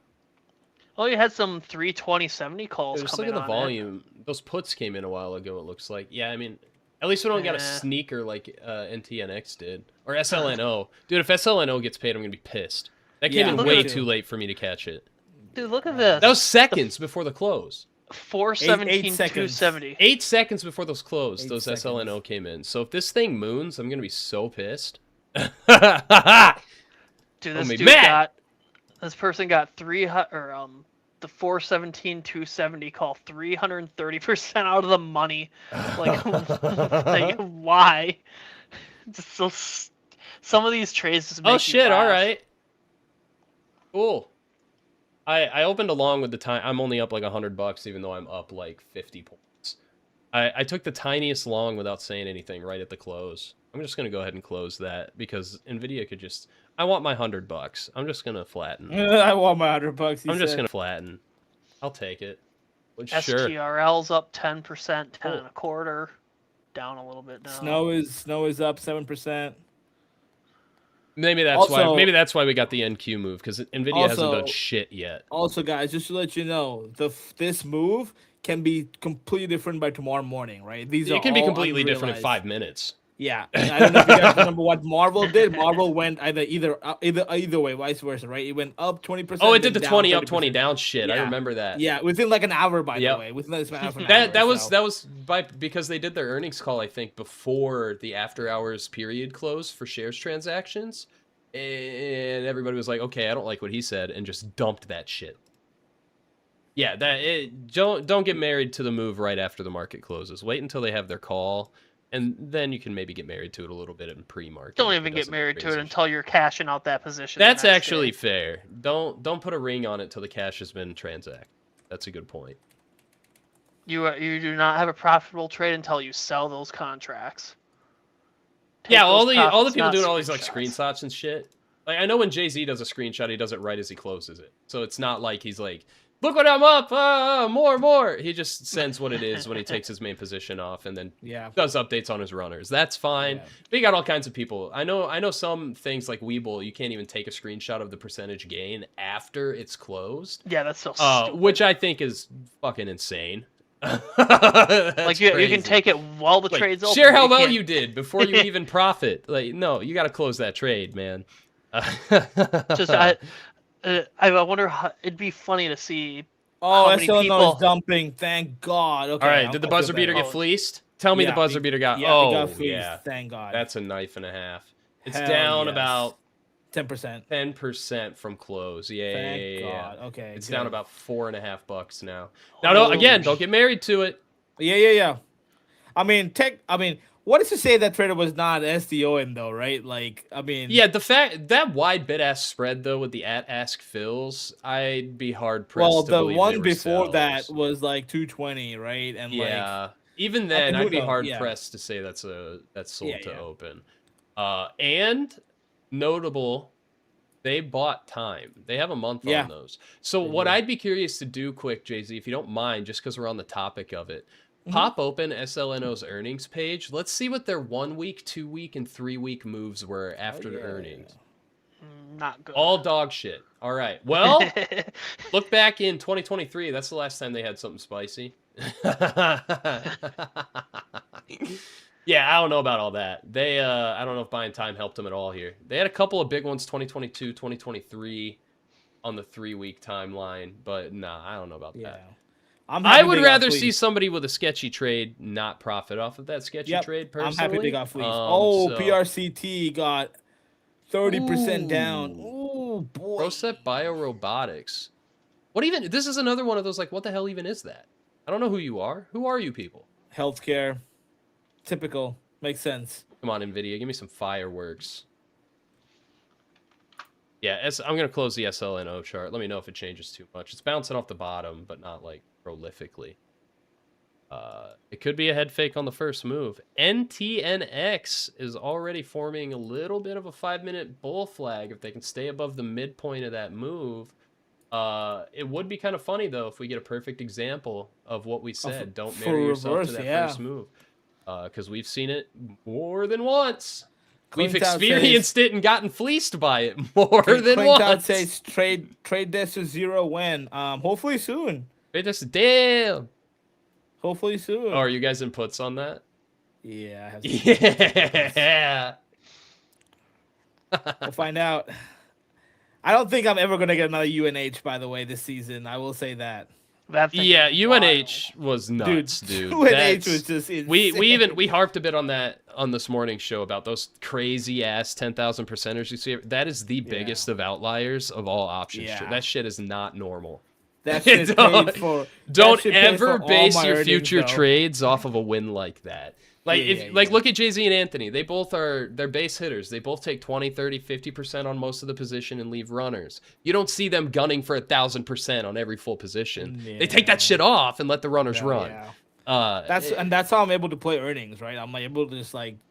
Speaker 4: Oh, you had some 32070 calls
Speaker 2: Dude, just
Speaker 4: coming
Speaker 2: look at the
Speaker 4: on it.
Speaker 2: volume. Those puts came in a while ago, it looks like. Yeah, I mean, at least we don't got a
Speaker 4: Yeah.
Speaker 2: sneaker like NTNX did. Or SLNO. Dude, if SLNO gets paid, I'm going to be pissed. That came
Speaker 1: Yeah,
Speaker 2: in
Speaker 4: look
Speaker 2: way
Speaker 4: at
Speaker 1: it.
Speaker 2: too late for me to catch it.
Speaker 4: Dude, look at this.
Speaker 2: That was seconds before the close.
Speaker 4: 417,
Speaker 1: 8 seconds.
Speaker 4: 270.
Speaker 2: 8 seconds before those closed,
Speaker 1: 8
Speaker 2: those
Speaker 1: seconds.
Speaker 2: SLNO came in. So if this thing moons, I'm going to be so pissed.
Speaker 4: Dude, this
Speaker 2: me
Speaker 4: dude
Speaker 2: mad.
Speaker 4: got. This person got the 417, 270 call 330% out of the money. Like, like why? Just so. Some of these trades just make
Speaker 2: Oh
Speaker 4: you
Speaker 2: shit!
Speaker 4: laugh.
Speaker 2: All right. Cool. I opened along with the time. I'm only up like $100, even though I'm up like 50 points. I took the tiniest long without saying anything right at the close. I'm just gonna go ahead and close that because Nvidia could just. I want my $100. I'm just gonna flatten.
Speaker 1: I want my $100.
Speaker 2: I'm just gonna flatten. I'll take it. But sure.
Speaker 4: STRL's up 10%, 10 and a quarter, down a little bit now.
Speaker 1: Snow is up 7%.
Speaker 2: Maybe that's why. Maybe that's why we got the NQ move because Nvidia hasn't done shit yet.
Speaker 1: Also, guys, just to let you know, this move can be completely different by tomorrow morning, right?
Speaker 2: It can be completely different in 5 minutes.
Speaker 1: Yeah, I don't know if you guys remember what Marvel did. Marvel went either way, vice versa, right? It went up 20%.
Speaker 2: Oh, it did the 20 up, 20 down shit. Yeah. I remember that.
Speaker 1: Yeah, within like an hour, by the way. Within half an hour.
Speaker 2: That was because they did their earnings call, I think, before the after hours period closed for shares transactions, and everybody was like, "Okay, I don't like what he said," and just dumped that shit. Yeah, don't get married to the move right after the market closes. Wait until they have their call. And then you can maybe get married to it a little bit in pre-market.
Speaker 4: Don't even get married to it until you're cashing out that position.
Speaker 2: That's actually fair. Don't put a ring on it till the cash has been transacted. That's a good point.
Speaker 4: You do not have a profitable trade until you sell those contracts.
Speaker 2: Yeah, all the people doing all these like screenshots and shit. Like I know when Jay-Z does a screenshot, he does it right as he closes it. So it's not like he's like, look what I'm up, more. He just sends what it is when he takes his main position off and then does updates on his runners. That's fine. Yeah. But you got all kinds of people. I know some things like Webull, you can't even take a screenshot of the percentage gain after it's closed.
Speaker 4: Yeah, that's so stupid.
Speaker 2: Which I think is fucking insane.
Speaker 4: Like you can take it while the trade's open.
Speaker 2: Share how well you did before you even profit. Like, no, you got to close that trade, man.
Speaker 4: I wonder how it'd be funny to see.
Speaker 1: Oh, SLNO is dumping. Thank God. Okay.
Speaker 2: All right. Did the buzzer beater get fleeced? Tell me the buzzer beater got.
Speaker 1: Yeah, it got fleeced. Thank God.
Speaker 2: That's a knife and a half. It's down about
Speaker 1: 10%.
Speaker 2: 10% from close.
Speaker 1: Thank God. Okay.
Speaker 2: It's down about $4.50 now. Now, don't get married to it.
Speaker 1: Yeah. I mean, what is to say that trader was not SDOing though, right? Like, I mean,
Speaker 2: yeah, the fact that wide bid-ask spread though with the ask fills, I'd be hard pressed.
Speaker 1: Well, the one before that was like 220, right? And
Speaker 2: even then, I'd be hard pressed to say that's sold to open. And notable, they bought time. They have a month on those. So what I'd be curious to do, quick, Jay-Z, if you don't mind, just because we're on the topic of it. Pop open SLNO's earnings page. Let's see what their 1 week, 2 week, and 3 week moves were after the earnings.
Speaker 4: Not good.
Speaker 2: All dog shit. All right. Well, look back in 2023. That's the last time they had something spicy. Yeah, I don't know about all that. They, I don't know if buying time helped them at all here. They had a couple of big ones, 2022, 2023, on the 3 week timeline, but nah, I don't know about that. I would rather see somebody with a sketchy trade not profit off of that sketchy trade, personally. I'm happy
Speaker 1: they got fleeced. PRCT got 30% down. Ooh, boy.
Speaker 2: Procept Biorobotics. What even? This is another one of those, like, what the hell even is that? I don't know who you are. Who are you people?
Speaker 1: Healthcare. Typical. Makes sense.
Speaker 2: Come on, Nvidia. Give me some fireworks. Yeah, I'm going to close the SLNO chart. Let me know if it changes too much. It's bouncing off the bottom, but not, like, prolifically. It could be a head fake on the first move. NTNX is already forming a little bit of a 5-minute bull flag. If they can stay above the midpoint of that move, it would be kind of funny, though, if we get a perfect example of what we said. Don't marry yourself to that first move. Because we've seen it more than once. We've experienced it and gotten fleeced by it more than once.
Speaker 1: Says trade this to 0 when. Hopefully soon.
Speaker 2: Trade this damn.
Speaker 1: Hopefully soon.
Speaker 2: Oh, are you guys in puts on that?
Speaker 1: Yeah. I have
Speaker 2: yeah.
Speaker 1: We'll find out. I don't think I'm ever gonna get another UNH. By the way, this season, I will say that.
Speaker 2: Yeah, UNH was nuts, dude.
Speaker 1: UNH was just insane.
Speaker 2: We harped a bit on that on this morning's show about those crazy ass 10,000 percenters you see. That is the biggest of outliers of all options. Yeah. That shit is not normal.
Speaker 1: That shit
Speaker 2: don't ever base your future trades off of a win like that. Like look at Jay-Z and Anthony. They're base hitters. They both take 20, 30, 50% on most of the position and leave runners. You don't see them gunning for 1,000% on every full position. Yeah. They take that shit off and let the runners run.
Speaker 1: That's how I'm able to play earnings, right? I'm like able to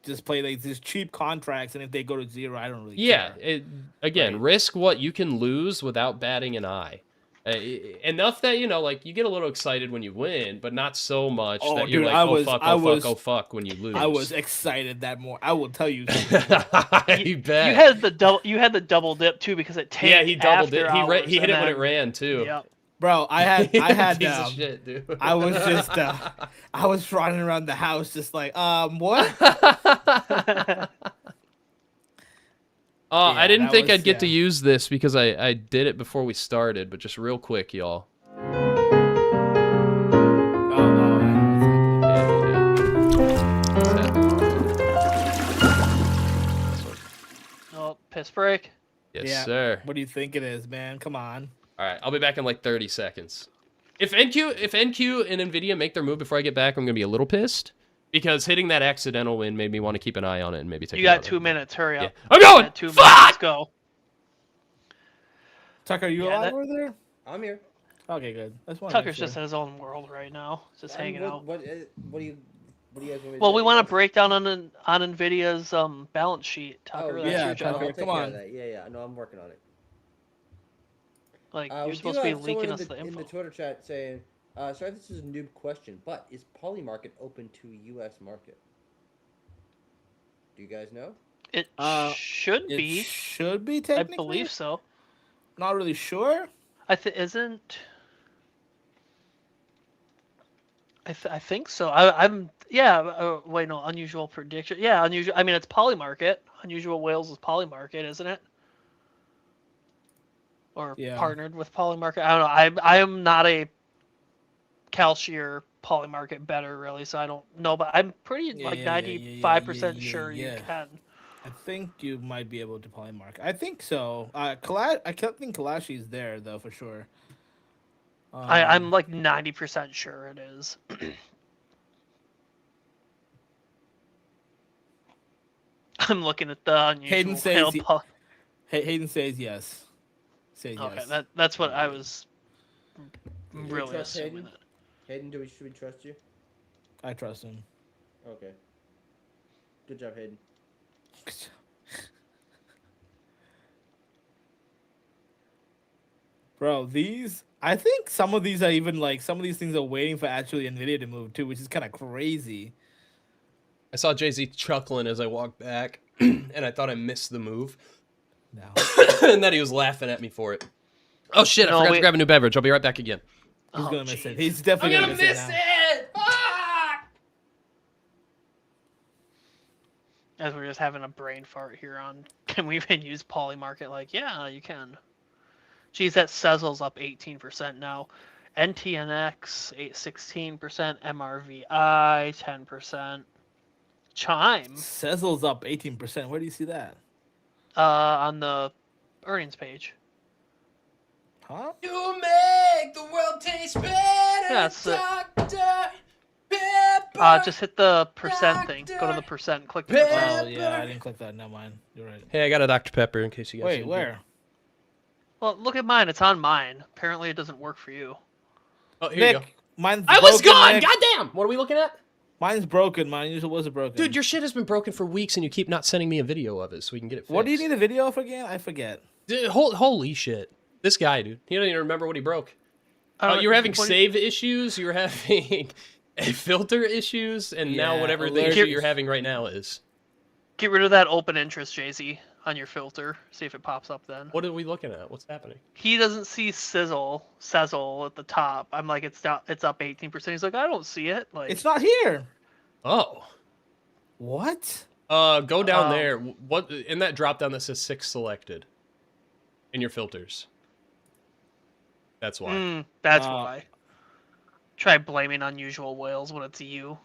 Speaker 1: just play like these cheap contracts, and if they go to zero, I don't really
Speaker 2: yeah.
Speaker 1: care.
Speaker 2: Again,
Speaker 1: Right.
Speaker 2: risk what you can lose without batting an eye. Enough that like you get a little excited when you win, but not so much
Speaker 1: Oh,
Speaker 2: that you're
Speaker 1: dude,
Speaker 2: like, oh fuck, oh fuck, oh fuck when you lose.
Speaker 1: I was excited that more. I will tell you.
Speaker 2: I bet.
Speaker 4: You had the double dip too because it tanked.
Speaker 2: Yeah, he doubled
Speaker 4: after
Speaker 2: it.
Speaker 4: hours,
Speaker 2: He hit
Speaker 4: and
Speaker 2: it when it
Speaker 4: then-
Speaker 2: ran too.
Speaker 4: Yep.
Speaker 1: Bro, I had
Speaker 2: Piece of shit, dude.
Speaker 1: I was just I was running around the house just like what?
Speaker 2: Oh,
Speaker 1: Yeah,
Speaker 2: I didn't
Speaker 1: that
Speaker 2: think
Speaker 1: was-
Speaker 2: I'd get to
Speaker 1: yeah.
Speaker 2: use this because I did it before we started, but just real quick, y'all.
Speaker 4: Oh, piss break.
Speaker 2: Yes,
Speaker 1: Yeah.
Speaker 2: sir.
Speaker 1: What do you think it is, man? Come on.
Speaker 2: All right, I'll be back in like 30 seconds. If NQ and Nvidia make their move before I get back, I'm gonna be a little pissed because hitting that accidental win made me want to keep an eye on it and maybe take.
Speaker 4: You got
Speaker 2: another.
Speaker 4: 2 minutes. Hurry up.
Speaker 2: Yeah. I'm going.
Speaker 4: 2 minutes.
Speaker 2: Fuck!
Speaker 4: Let's go.
Speaker 1: Tucker, you
Speaker 4: Yeah,
Speaker 1: alive
Speaker 4: that-
Speaker 1: over there?
Speaker 3: I'm here.
Speaker 1: Okay, good. That's one.
Speaker 4: Tucker's just in his own world right now, just hanging out.
Speaker 3: What do you guys want me to
Speaker 4: Well,
Speaker 3: do?
Speaker 4: we want to break down on Nvidia's balance sheet, Tucker.
Speaker 3: Oh,
Speaker 4: That's
Speaker 1: yeah,
Speaker 4: your job.
Speaker 1: Tucker.
Speaker 3: I'll take
Speaker 1: come
Speaker 3: care
Speaker 1: on.
Speaker 3: of that. Yeah. No, I'm working on it.
Speaker 4: Like
Speaker 3: We
Speaker 4: you're
Speaker 3: do
Speaker 4: supposed to be
Speaker 3: have someone
Speaker 4: leaking us the
Speaker 3: in
Speaker 4: info.
Speaker 3: the Twitter chat saying, sorry, this is a noob question, but is Polymarket open to U.S. market? Do you guys know?
Speaker 4: It should
Speaker 1: It
Speaker 4: be.
Speaker 1: should be
Speaker 4: I
Speaker 1: technically.
Speaker 4: believe so.
Speaker 1: Not really sure.
Speaker 4: I think so. I'm wait, no, unusual prediction. Yeah, unusual. I mean, it's Polymarket. Unusual Whales is Polymarket, isn't it? Or
Speaker 1: Yeah.
Speaker 4: partnered with Polymarket. I don't know. I am not a Calshir Polymarket bettor really, so I don't know. But I'm pretty
Speaker 1: Yeah,
Speaker 4: 95% sure you
Speaker 1: yeah.
Speaker 4: can.
Speaker 1: I think you might be able to polymark. I think so. I think Kalashi's there though for sure.
Speaker 4: I'm like 90% sure it is. I'm looking at the
Speaker 1: Hayden
Speaker 4: unusual
Speaker 1: says
Speaker 4: whale
Speaker 1: he-
Speaker 4: poly-
Speaker 1: Hayden says yes. Says
Speaker 4: Okay,
Speaker 1: yes.
Speaker 4: that's what I was
Speaker 3: Do we
Speaker 4: really
Speaker 3: trust
Speaker 4: assuming.
Speaker 3: Hayden? Hayden, should we trust you?
Speaker 1: I trust him.
Speaker 3: Okay. Good job, Hayden.
Speaker 1: Bro, I think some of these are even like some of these things are waiting for actually Nvidia to move too, which is kind of crazy.
Speaker 2: I saw Jay-Z chuckling as I walked back, and I thought I missed the move,
Speaker 1: No.
Speaker 2: and that he was laughing at me for it. Oh shit! I
Speaker 4: No,
Speaker 2: forgot
Speaker 4: wait.
Speaker 2: to grab a new beverage. I'll be right back again.
Speaker 1: He's
Speaker 4: Oh,
Speaker 1: gonna miss it.
Speaker 4: jeez.
Speaker 1: He's definitely gonna miss it now.
Speaker 2: it. Fuck!
Speaker 4: As we're just having a brain fart here on, can we even use Polymarket? Like, yeah, you can. Geez, that Sezzle's up 18% now. NTNX 16%, MRVI 10%. Chime
Speaker 1: Sezzle's up 18%. Where do you see that?
Speaker 4: on the earnings page.
Speaker 1: Huh?
Speaker 2: You make the world taste better,
Speaker 4: Yeah, it's
Speaker 2: Dr. Pepper.
Speaker 4: Just hit the percent thing. Go to the percent. Click the
Speaker 2: Pepper.
Speaker 4: percent.
Speaker 1: Oh yeah, I didn't click that. Never mind. You're right.
Speaker 2: Hey, I got a Dr. Pepper in case you guys.
Speaker 1: Wait,
Speaker 2: didn't
Speaker 1: where?
Speaker 4: Well, look at mine. It's on mine. Apparently, it doesn't work for you.
Speaker 2: know. Oh, here you go.
Speaker 1: Nick, mine's
Speaker 2: I was
Speaker 1: broken,
Speaker 2: gone.
Speaker 1: Nick.
Speaker 2: Goddamn! What are we looking at?
Speaker 1: Mine's broken. Mine usually was broken.
Speaker 2: Dude, your shit has been broken for weeks, and you keep not sending me a video of it so we can get it fixed.
Speaker 1: What do you need a video of again? I forget.
Speaker 2: Dude, holy shit! This guy, dude, he don't even remember what he broke. Oh, you were having
Speaker 4: what do you-
Speaker 2: save issues. You were having filter issues, and now
Speaker 1: Yeah,
Speaker 2: whatever the
Speaker 1: alerts.
Speaker 2: issue you're having right now is.
Speaker 4: Get rid of that open interest, Jay-Z, on your filter. See if it pops up then.
Speaker 2: What are we looking at? What's happening?
Speaker 4: He doesn't see Sezzle at the top. I'm like, it's up 18%. He's like, I don't see it. Like,
Speaker 1: It's not here.
Speaker 2: Oh.
Speaker 1: What?
Speaker 2: Go down
Speaker 4: Oh.
Speaker 2: there. What in that drop down that says 6 selected in your filters? That's why.
Speaker 4: that's
Speaker 1: Uh,
Speaker 4: why. Try blaming unusual whales when it's you.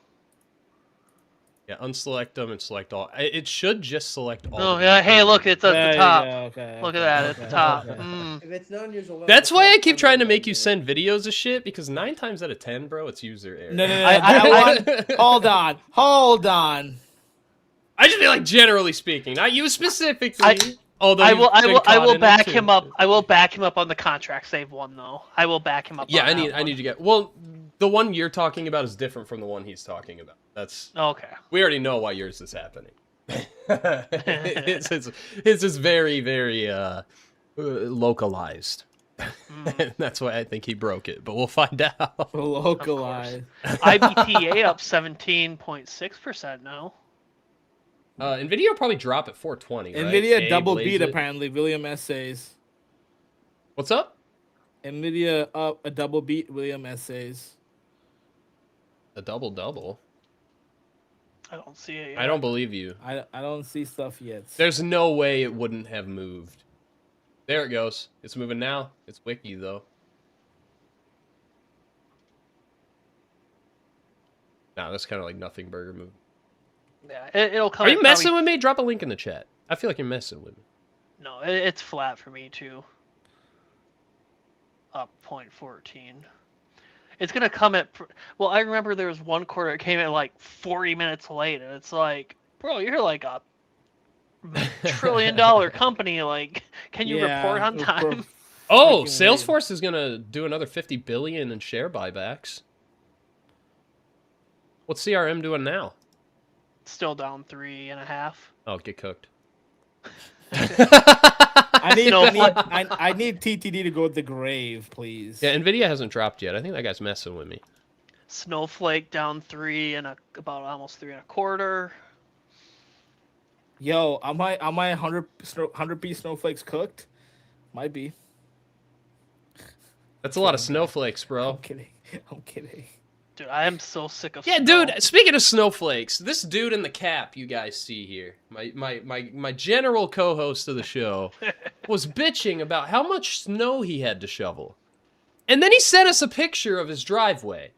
Speaker 2: Yeah, unselect them and select all. It should just select all.
Speaker 4: Oh
Speaker 2: of
Speaker 4: yeah,
Speaker 2: them.
Speaker 4: hey, look, it's at
Speaker 1: There
Speaker 4: the
Speaker 1: you
Speaker 4: top.
Speaker 1: go, okay,
Speaker 4: Look at
Speaker 1: okay,
Speaker 4: that, at
Speaker 1: okay,
Speaker 4: the top.
Speaker 1: okay.
Speaker 3: If it's not unusual,
Speaker 2: That's why I keep
Speaker 3: I'm
Speaker 2: trying to
Speaker 3: gonna
Speaker 2: make you
Speaker 3: do it.
Speaker 2: send videos of shit because 9 times out of 10, bro, it's user error.
Speaker 1: No, no, no.
Speaker 4: I-
Speaker 1: that one. Hold on. Hold on.
Speaker 2: I just mean like generally speaking, not you specifically. Although
Speaker 4: I
Speaker 2: you've
Speaker 4: will
Speaker 2: been caught in it
Speaker 4: back
Speaker 2: too.
Speaker 4: him up. I will back him up on the contract save one though. I will back him up.
Speaker 2: Yeah,
Speaker 4: on
Speaker 2: I
Speaker 4: that
Speaker 2: need
Speaker 4: one.
Speaker 2: to get. Well, the one you're talking about is different from the one he's talking about. That's
Speaker 4: Okay.
Speaker 2: we already know why yours is happening. His is very, very localized. That's why I think he broke it, but we'll find out.
Speaker 1: Localized.
Speaker 4: IBTA up 17.6% now.
Speaker 2: Nvidia will probably drop at 420, right?
Speaker 1: Nvidia
Speaker 2: Abe
Speaker 1: double
Speaker 2: lays
Speaker 1: beat
Speaker 2: it.
Speaker 1: apparently. William S says.
Speaker 2: What's up?
Speaker 1: Nvidia up a double beat. William S says.
Speaker 2: A double-double?
Speaker 4: I don't see it yet.
Speaker 2: I don't believe you.
Speaker 1: I don't see stuff yet.
Speaker 2: There's no way it wouldn't have moved. There it goes. It's moving now. It's wiki, though. Nah, that's kind of like nothing burger move.
Speaker 4: Yeah, it'll come.
Speaker 2: Are you
Speaker 4: in
Speaker 2: messing
Speaker 4: probably...
Speaker 2: with me? Drop a link in the chat. I feel like you're messing with me.
Speaker 4: No, it's flat for me too. Up 0.14. It's gonna come at. Well, I remember there was one quarter it came at like 40 minutes late, and it's like, bro, you're like a $1 trillion company. Like, can you report on time?
Speaker 2: Oh,
Speaker 1: Freaking
Speaker 2: Salesforce is gonna do another 50 billion in share buybacks. What's CRM doing now?
Speaker 4: Still down 3.5.
Speaker 2: Oh, get cooked.
Speaker 1: I need TTD to go to the grave, please.
Speaker 2: Yeah, Nvidia hasn't dropped yet. I think that guy's messing with me.
Speaker 4: Snowflake down 3 and about almost 3.25.
Speaker 1: Yo, am I 100 piece snowflakes cooked? Might be.
Speaker 2: That's a lot of snowflakes, bro.
Speaker 1: I'm kidding. I'm kidding.
Speaker 4: Dude, I am so sick of
Speaker 2: Yeah,
Speaker 4: snow.
Speaker 2: dude, speaking of snowflakes, this dude in the cap you guys see here, my general co-host of the show, was bitching about how much snow he had to shovel. And then he sent us a picture of his driveway.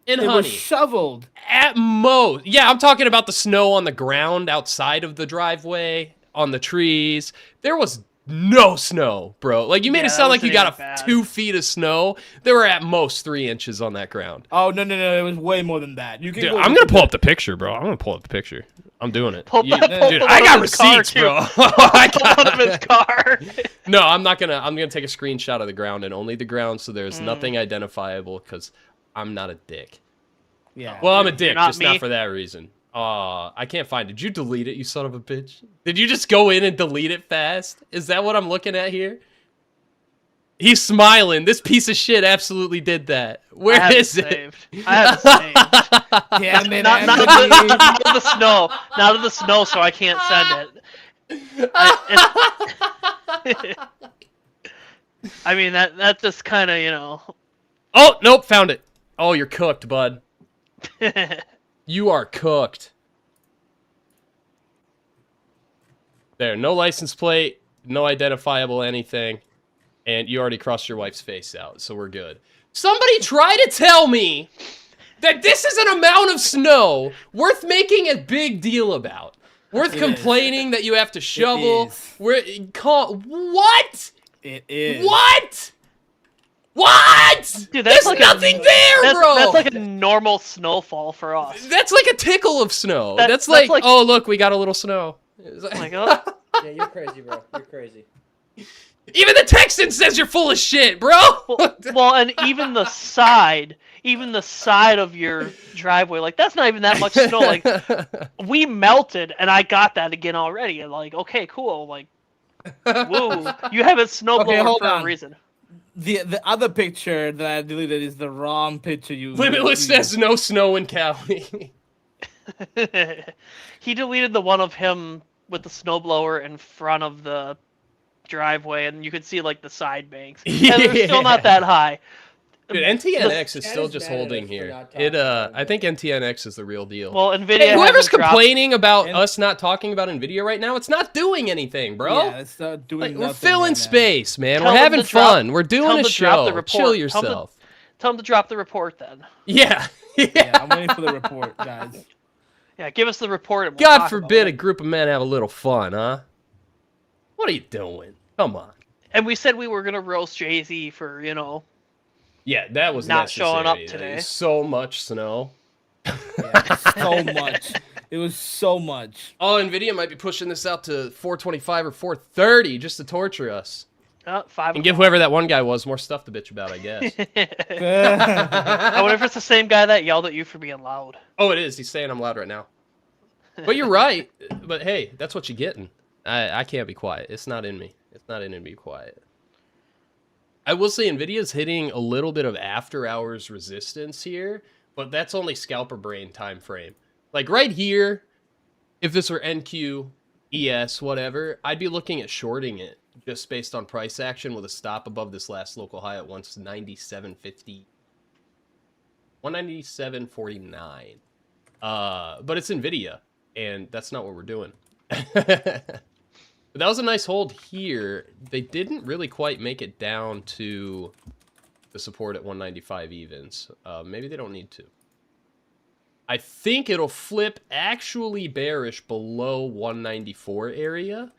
Speaker 2: And
Speaker 1: It
Speaker 2: honey,
Speaker 1: was shoveled.
Speaker 2: at most, yeah, I'm talking about the snow on the ground outside of the driveway, on the trees. There was no snow, bro. Like, you made
Speaker 4: Yeah,
Speaker 2: it sound
Speaker 4: that
Speaker 2: like you
Speaker 4: wasn't
Speaker 2: got
Speaker 4: even bad.
Speaker 2: 2 feet of snow. There were at most 3 inches on that ground.
Speaker 1: Oh no, it was way more than that. You can
Speaker 2: Dude,
Speaker 1: go
Speaker 2: I'm gonna pull up the picture, bro. I'm gonna pull up the picture. I'm doing it.
Speaker 4: Pull
Speaker 2: You-
Speaker 4: pull
Speaker 2: dude,
Speaker 4: one
Speaker 2: I
Speaker 4: of
Speaker 2: got
Speaker 4: his car,
Speaker 2: receipts,
Speaker 4: too.
Speaker 2: bro. I
Speaker 4: Pull one of his
Speaker 2: got...
Speaker 4: car.
Speaker 2: No, I'm gonna take a screenshot of the ground and only the ground, so there's nothing identifiable because I'm not a dick.
Speaker 1: Yeah.
Speaker 2: Well, I'm a dick,
Speaker 4: not
Speaker 2: just not
Speaker 4: me.
Speaker 2: for that reason. I can't find it. Did you delete it, you son of a bitch? Did you just go in and delete it fast? Is that what I'm looking at here? He's smiling. This piece of shit absolutely did that. Where is it?
Speaker 4: Saved. I have it saved.
Speaker 1: Damn it,
Speaker 4: Not
Speaker 1: Anthony.
Speaker 4: of the snow. Not of the snow, so I can't send it. I mean, that just kind of, you know.
Speaker 2: Oh, nope, found it. Oh, you're cooked, bud. You are cooked. There, no license plate, no identifiable anything, and you already crossed your wife's face out, so we're good. Somebody try to tell me that this is an amount of snow worth making a big deal about. Worth complaining that you have to shovel.
Speaker 1: is.
Speaker 2: What?
Speaker 1: It is.
Speaker 2: What? What?
Speaker 4: Dude, that's
Speaker 2: There's
Speaker 4: like
Speaker 2: nothing there, bro.
Speaker 4: That's like a normal snowfall for us.
Speaker 2: That's like a tickle of snow.
Speaker 4: That's
Speaker 2: That's
Speaker 4: like-
Speaker 2: oh, look, we got a little snow. It's like-
Speaker 4: Oh my God.
Speaker 3: Yeah, you're crazy, bro. You're crazy.
Speaker 2: Even the Texan says you're full of shit, bro.
Speaker 4: Well, and even the side of your driveway, like that's not even that much snow. Like we melted, and I got that again already. And like, okay, cool. Like, woo, you have a snowblower
Speaker 1: Okay, hold
Speaker 4: for
Speaker 1: on.
Speaker 4: a reason.
Speaker 1: The other picture that I deleted is the wrong picture you.
Speaker 2: Limitless says no snow in Cali.
Speaker 4: He deleted the one of him with the snowblower in front of the driveway, and you could see like the side banks. Yeah, they're still not that high.
Speaker 2: Dude, NTNX is
Speaker 3: Chat
Speaker 2: still
Speaker 3: is
Speaker 2: just
Speaker 3: mad at
Speaker 2: holding
Speaker 3: us for
Speaker 2: here.
Speaker 3: not talking about
Speaker 2: I think NTNX is the real deal.
Speaker 4: Well, Nvidia.
Speaker 2: Hey, whoever's
Speaker 4: hasn't dropped-
Speaker 2: complaining about
Speaker 1: And-
Speaker 2: us not talking about Nvidia right now, it's not doing anything, bro.
Speaker 1: Yeah, it's not doing
Speaker 2: Like,
Speaker 1: nothing
Speaker 2: we're filling
Speaker 1: right now.
Speaker 2: space, man.
Speaker 4: Tell
Speaker 2: We're
Speaker 4: them
Speaker 2: having
Speaker 4: to drop-
Speaker 2: fun. We're
Speaker 4: tell
Speaker 2: doing
Speaker 4: them
Speaker 2: a
Speaker 4: to drop
Speaker 2: show.
Speaker 4: the report.
Speaker 2: Chill
Speaker 4: Tell them to-
Speaker 2: yourself.
Speaker 4: Tell him to drop the report then.
Speaker 2: Yeah.
Speaker 1: Yeah, I'm waiting for the report, guys.
Speaker 4: Yeah, give us the report. And we'll
Speaker 2: God
Speaker 4: talk
Speaker 2: forbid a
Speaker 4: about it.
Speaker 2: group of men have a little fun, huh? What are you doing? Come on.
Speaker 4: And we said we were gonna roast Jay-Z for, you know.
Speaker 2: Yeah, that was
Speaker 4: Not showing up
Speaker 2: necessary.
Speaker 4: today.
Speaker 2: There's so much snow.
Speaker 1: Yeah, so much. It was so much.
Speaker 2: Oh, Nvidia might be pushing this out to 425 or 430 just to torture us.
Speaker 4: 5
Speaker 2: And give
Speaker 4: o'clock.
Speaker 2: whoever that one guy was more stuff to bitch about, I guess.
Speaker 4: I wonder if it's the same guy that yelled at you for being loud.
Speaker 2: Oh, it is. He's saying I'm loud right now. But you're right. But hey, that's what you're getting. I can't be quiet. It's not in me. It's not in me to be quiet. I will say Nvidia's hitting a little bit of after hours resistance here, but that's only scalper brain time frame. Like right here, if this were NQ, ES, whatever, I'd be looking at shorting it just based on price action with a stop above this last local high at 197.50. 197.49. But it's Nvidia, and that's not what we're doing. But that was a nice hold here. They didn't really quite make it down to the support at 195 evens. Maybe they don't need to. I think it'll flip actually bearish below 194 area.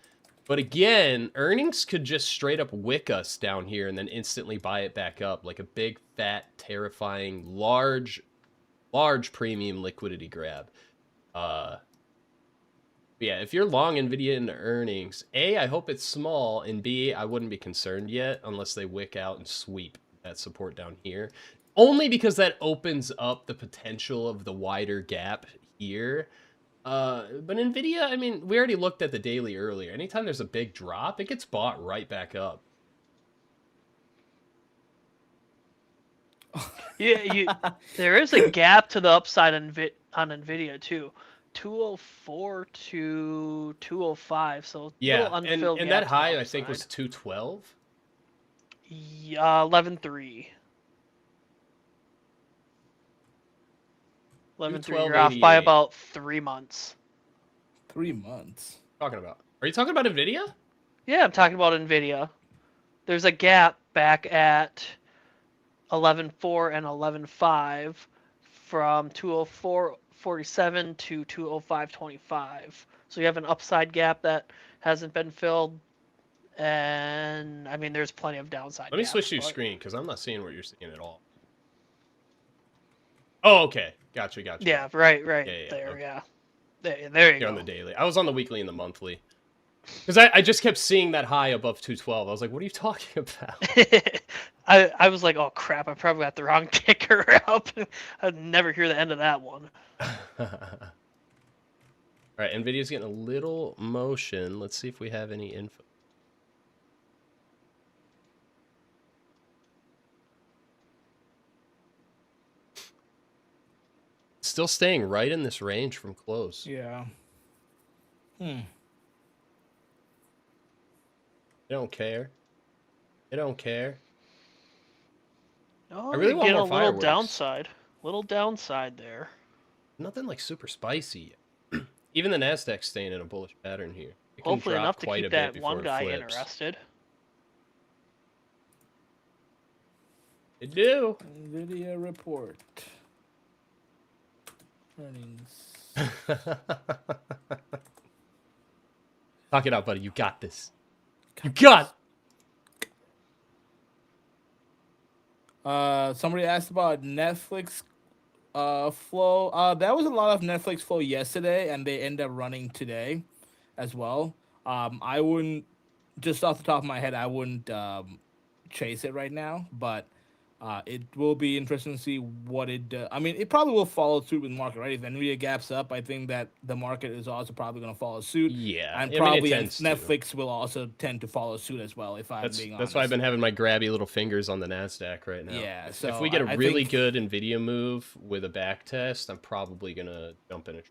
Speaker 2: But again, earnings could just straight up wick us down here and then instantly buy it back up like a big, fat, terrifying, large premium liquidity grab. Yeah, if you're long Nvidia into earnings, A, I hope it's small, and B, I wouldn't be concerned yet unless they wick out and sweep that support down here. Only because that opens up the potential of the wider gap here. But Nvidia, I mean, we already looked at the daily earlier. Anytime there's a big drop, it gets bought right back up.
Speaker 4: Yeah, there is a gap to the upside on Nvidia too. 204 to 205, so
Speaker 2: Yeah,
Speaker 4: little unfilled
Speaker 2: and
Speaker 4: gap
Speaker 2: that
Speaker 4: to the
Speaker 2: high, I think,
Speaker 4: upside.
Speaker 2: was 212.
Speaker 4: Yeah, 11.3. 11.3. You're off by
Speaker 2: 212.88.
Speaker 4: about 3 months.
Speaker 1: 3 months.
Speaker 2: Talking about? Are you talking about Nvidia?
Speaker 4: Yeah, I'm talking about Nvidia. There's a gap back at 11.4 and 11.5 from 204.47 to 205.25. So you have an upside gap that hasn't been filled, and I mean there's plenty of downside.
Speaker 2: Let me
Speaker 4: gaps,
Speaker 2: switch to your
Speaker 4: but-
Speaker 2: screen because I'm not seeing what you're seeing at all. Oh, okay. Gotcha.
Speaker 4: Yeah, right,
Speaker 2: Yeah,
Speaker 4: there,
Speaker 2: okay.
Speaker 4: yeah. There you
Speaker 2: Here
Speaker 4: go.
Speaker 2: on the daily. I was on the weekly and the monthly. Because I just kept seeing that high above 212. I was like, what are you talking about?
Speaker 4: I was like, oh crap, I probably got the wrong ticker up. I'd never hear the end of that one.
Speaker 2: All right, NVIDIA's getting a little motion. Let's see if we have any info. Still staying right in this range from close.
Speaker 1: Yeah.
Speaker 2: They don't care. They don't care.
Speaker 4: Oh,
Speaker 2: I really
Speaker 4: you're
Speaker 2: want
Speaker 4: getting
Speaker 2: more
Speaker 4: a little
Speaker 2: fireworks.
Speaker 4: downside. Little downside there.
Speaker 2: Nothing like super spicy. Even the Nasdaq's staying in a bullish pattern here. It can
Speaker 4: Hopefully
Speaker 2: drop
Speaker 4: enough to
Speaker 2: quite a
Speaker 4: keep
Speaker 2: bit
Speaker 4: that
Speaker 2: before
Speaker 4: one
Speaker 2: it
Speaker 4: guy
Speaker 2: flips.
Speaker 4: interested.
Speaker 2: They do.
Speaker 1: NVIDIA report. Earnings.
Speaker 2: Talk it out, buddy. You got this. You got it.
Speaker 1: Somebody asked about Netflix flow. That was a lot of Netflix flow yesterday, and they end up running today as well. I wouldn't, just off the top of my head, I wouldn't chase it right now, but it will be interesting to see what it. I mean, it probably will follow suit with the market, right? If Nvidia gaps up, I think that the market is also probably going to follow suit.
Speaker 2: Yeah,
Speaker 1: and
Speaker 2: I mean, it
Speaker 1: probably
Speaker 2: tends to.
Speaker 1: Netflix will also tend to follow suit as well. If I'm
Speaker 2: That's
Speaker 1: being honest,
Speaker 2: that's why I've been having my grabby little fingers on the Nasdaq right now.
Speaker 1: Yeah,
Speaker 2: If
Speaker 1: so
Speaker 2: we get a
Speaker 1: I
Speaker 2: really
Speaker 1: think-
Speaker 2: good Nvidia move with a back test, I'm probably gonna jump in it.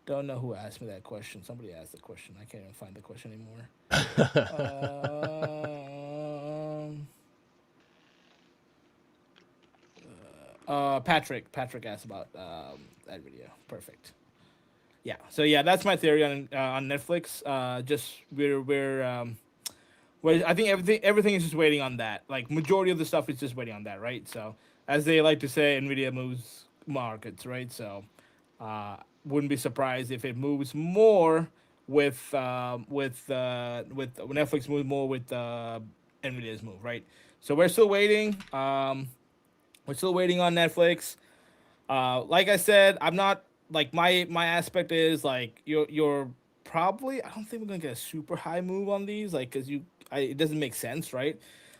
Speaker 1: Don't know who asked me that question. Somebody asked the question. I can't even find the question anymore. Patrick asked about that video. Perfect. Yeah. So yeah, that's my theory on Netflix. Just I think everything is just waiting on that. Like majority of the stuff is just waiting on that, right? So as they like to say, Nvidia moves markets, right? So wouldn't be surprised if it moves more with Netflix moves more with Nvidia's move, right? So we're still waiting. We're still waiting on Netflix. Like I said, I'm not like my aspect is like your probably I don't think we're gonna get a super high move on these, like because it doesn't make sense, right?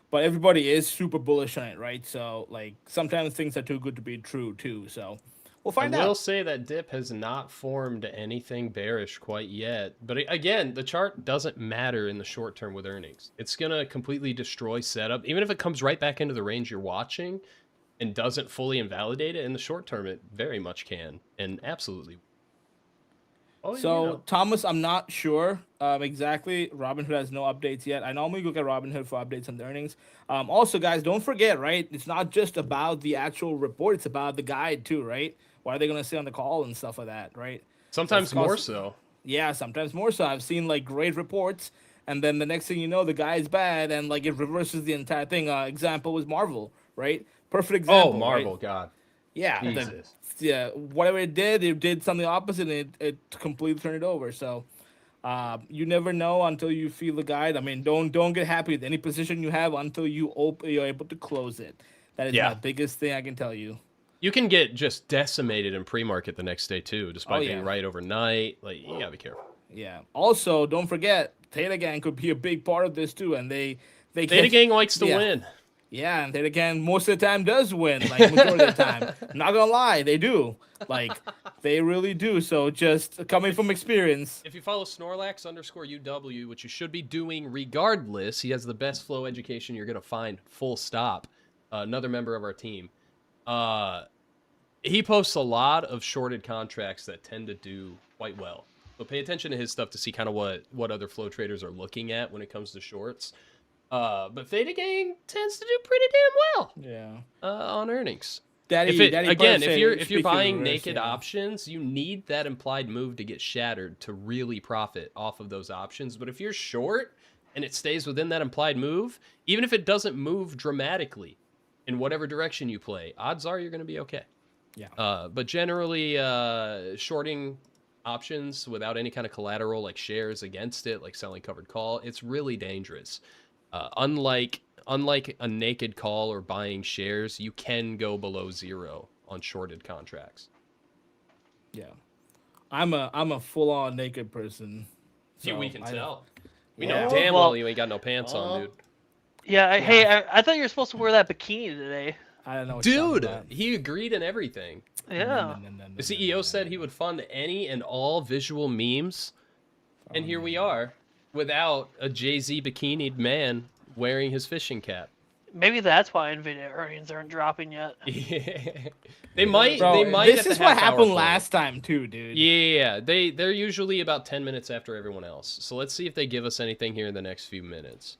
Speaker 1: But everybody is super bullish on it, right? So like sometimes things are too good to be true too. So we'll
Speaker 2: I
Speaker 1: find
Speaker 2: will
Speaker 1: out.
Speaker 2: say that dip has not formed anything bearish quite yet. But again, the chart doesn't matter in the short term with earnings. It's going to completely destroy setup. Even if it comes right back into the range you're watching and doesn't fully invalidate it, in the short term, it very much can. And absolutely. Oh,
Speaker 1: So Thomas, I'm not sure exactly. Robinhood has no updates yet. I normally look at Robinhood for updates on the earnings. Also, guys, don't forget, right? It's not just about the actual report; it's about the guide too, right? What are they gonna say on the call and stuff like that, right? That's
Speaker 2: sometimes more
Speaker 1: cause,
Speaker 2: so.
Speaker 1: yeah, sometimes more so. I've seen like great reports, and then the next thing you know, the guy's bad, and like it reverses the entire thing. Example was Marvel, right? Perfect
Speaker 2: Oh,
Speaker 1: example, right?
Speaker 2: Marvel, God.
Speaker 1: Yeah,
Speaker 2: Jesus.
Speaker 1: yeah, whatever it did something opposite, and it completely turned it over. So, you never know until you feel the guide. I mean, don't get happy with any position you have until you're able to close it. That is my
Speaker 2: Yeah.
Speaker 1: biggest thing I can tell you.
Speaker 2: You can get just decimated in pre-market the next day, too,
Speaker 1: Oh
Speaker 2: despite being
Speaker 1: yeah,
Speaker 2: right overnight. Like, you gotta be careful.
Speaker 1: yeah. Also, don't forget Theta Gang could be a big part of this too, and they
Speaker 2: Theta
Speaker 1: get
Speaker 2: Gang likes to
Speaker 1: yeah.
Speaker 2: win.
Speaker 1: Yeah, and Theta Gang most of the time does win, like majority of the time. I'm not gonna lie, they do. Like they really do. So just coming from experience.
Speaker 2: If you follow Snorlax_UW, which you should be doing regardless, he has the best flow education you're gonna find. Full stop. Another member of our team. He posts a lot of shorted contracts that tend to do quite well. So pay attention to his stuff to see kind of what other flow traders are looking at when it comes to shorts. But Theta Gang tends to do pretty damn well
Speaker 1: Yeah.
Speaker 2: on earnings.
Speaker 1: Daddy
Speaker 2: Again,
Speaker 1: Perse,
Speaker 2: if you're
Speaker 1: speaking of
Speaker 2: buying
Speaker 1: reverse,
Speaker 2: naked
Speaker 1: yeah.
Speaker 2: options, you need that implied move to get shattered to really profit off of those options. But if you're short and it stays within that implied move, even if it doesn't move dramatically in whatever direction you play, odds are you're going to be okay.
Speaker 1: Yeah.
Speaker 2: But generally, shorting options without any kind of collateral like shares against it, like selling covered call, it's really dangerous. Unlike a naked call or buying shares, you can go below zero on shorted contracts.
Speaker 1: Yeah. I'm a full on naked person.
Speaker 2: See,
Speaker 1: So
Speaker 2: we can tell. We
Speaker 1: Yeah.
Speaker 2: know damn
Speaker 4: Well-
Speaker 2: well you ain't got no pants on, dude.
Speaker 4: Yeah,
Speaker 1: Yeah.
Speaker 4: hey, I thought you were supposed to wear that bikini today.
Speaker 1: I don't know what you're
Speaker 2: Dude,
Speaker 1: talking about.
Speaker 2: he agreed in everything.
Speaker 4: Yeah.
Speaker 2: The CEO said he would fund any and all visual memes, and here we are, without a Jay-Z bikinied man wearing his fishing cap.
Speaker 4: Maybe that's why Nvidia earnings aren't dropping yet.
Speaker 2: They might.
Speaker 1: Bro,
Speaker 2: they might.
Speaker 1: this
Speaker 2: at the
Speaker 1: is what
Speaker 2: half-hour
Speaker 1: happened
Speaker 2: point.
Speaker 1: last time too, dude.
Speaker 2: Yeah, they're usually about 10 minutes after everyone else. So let's see if they give us anything here in the next few minutes.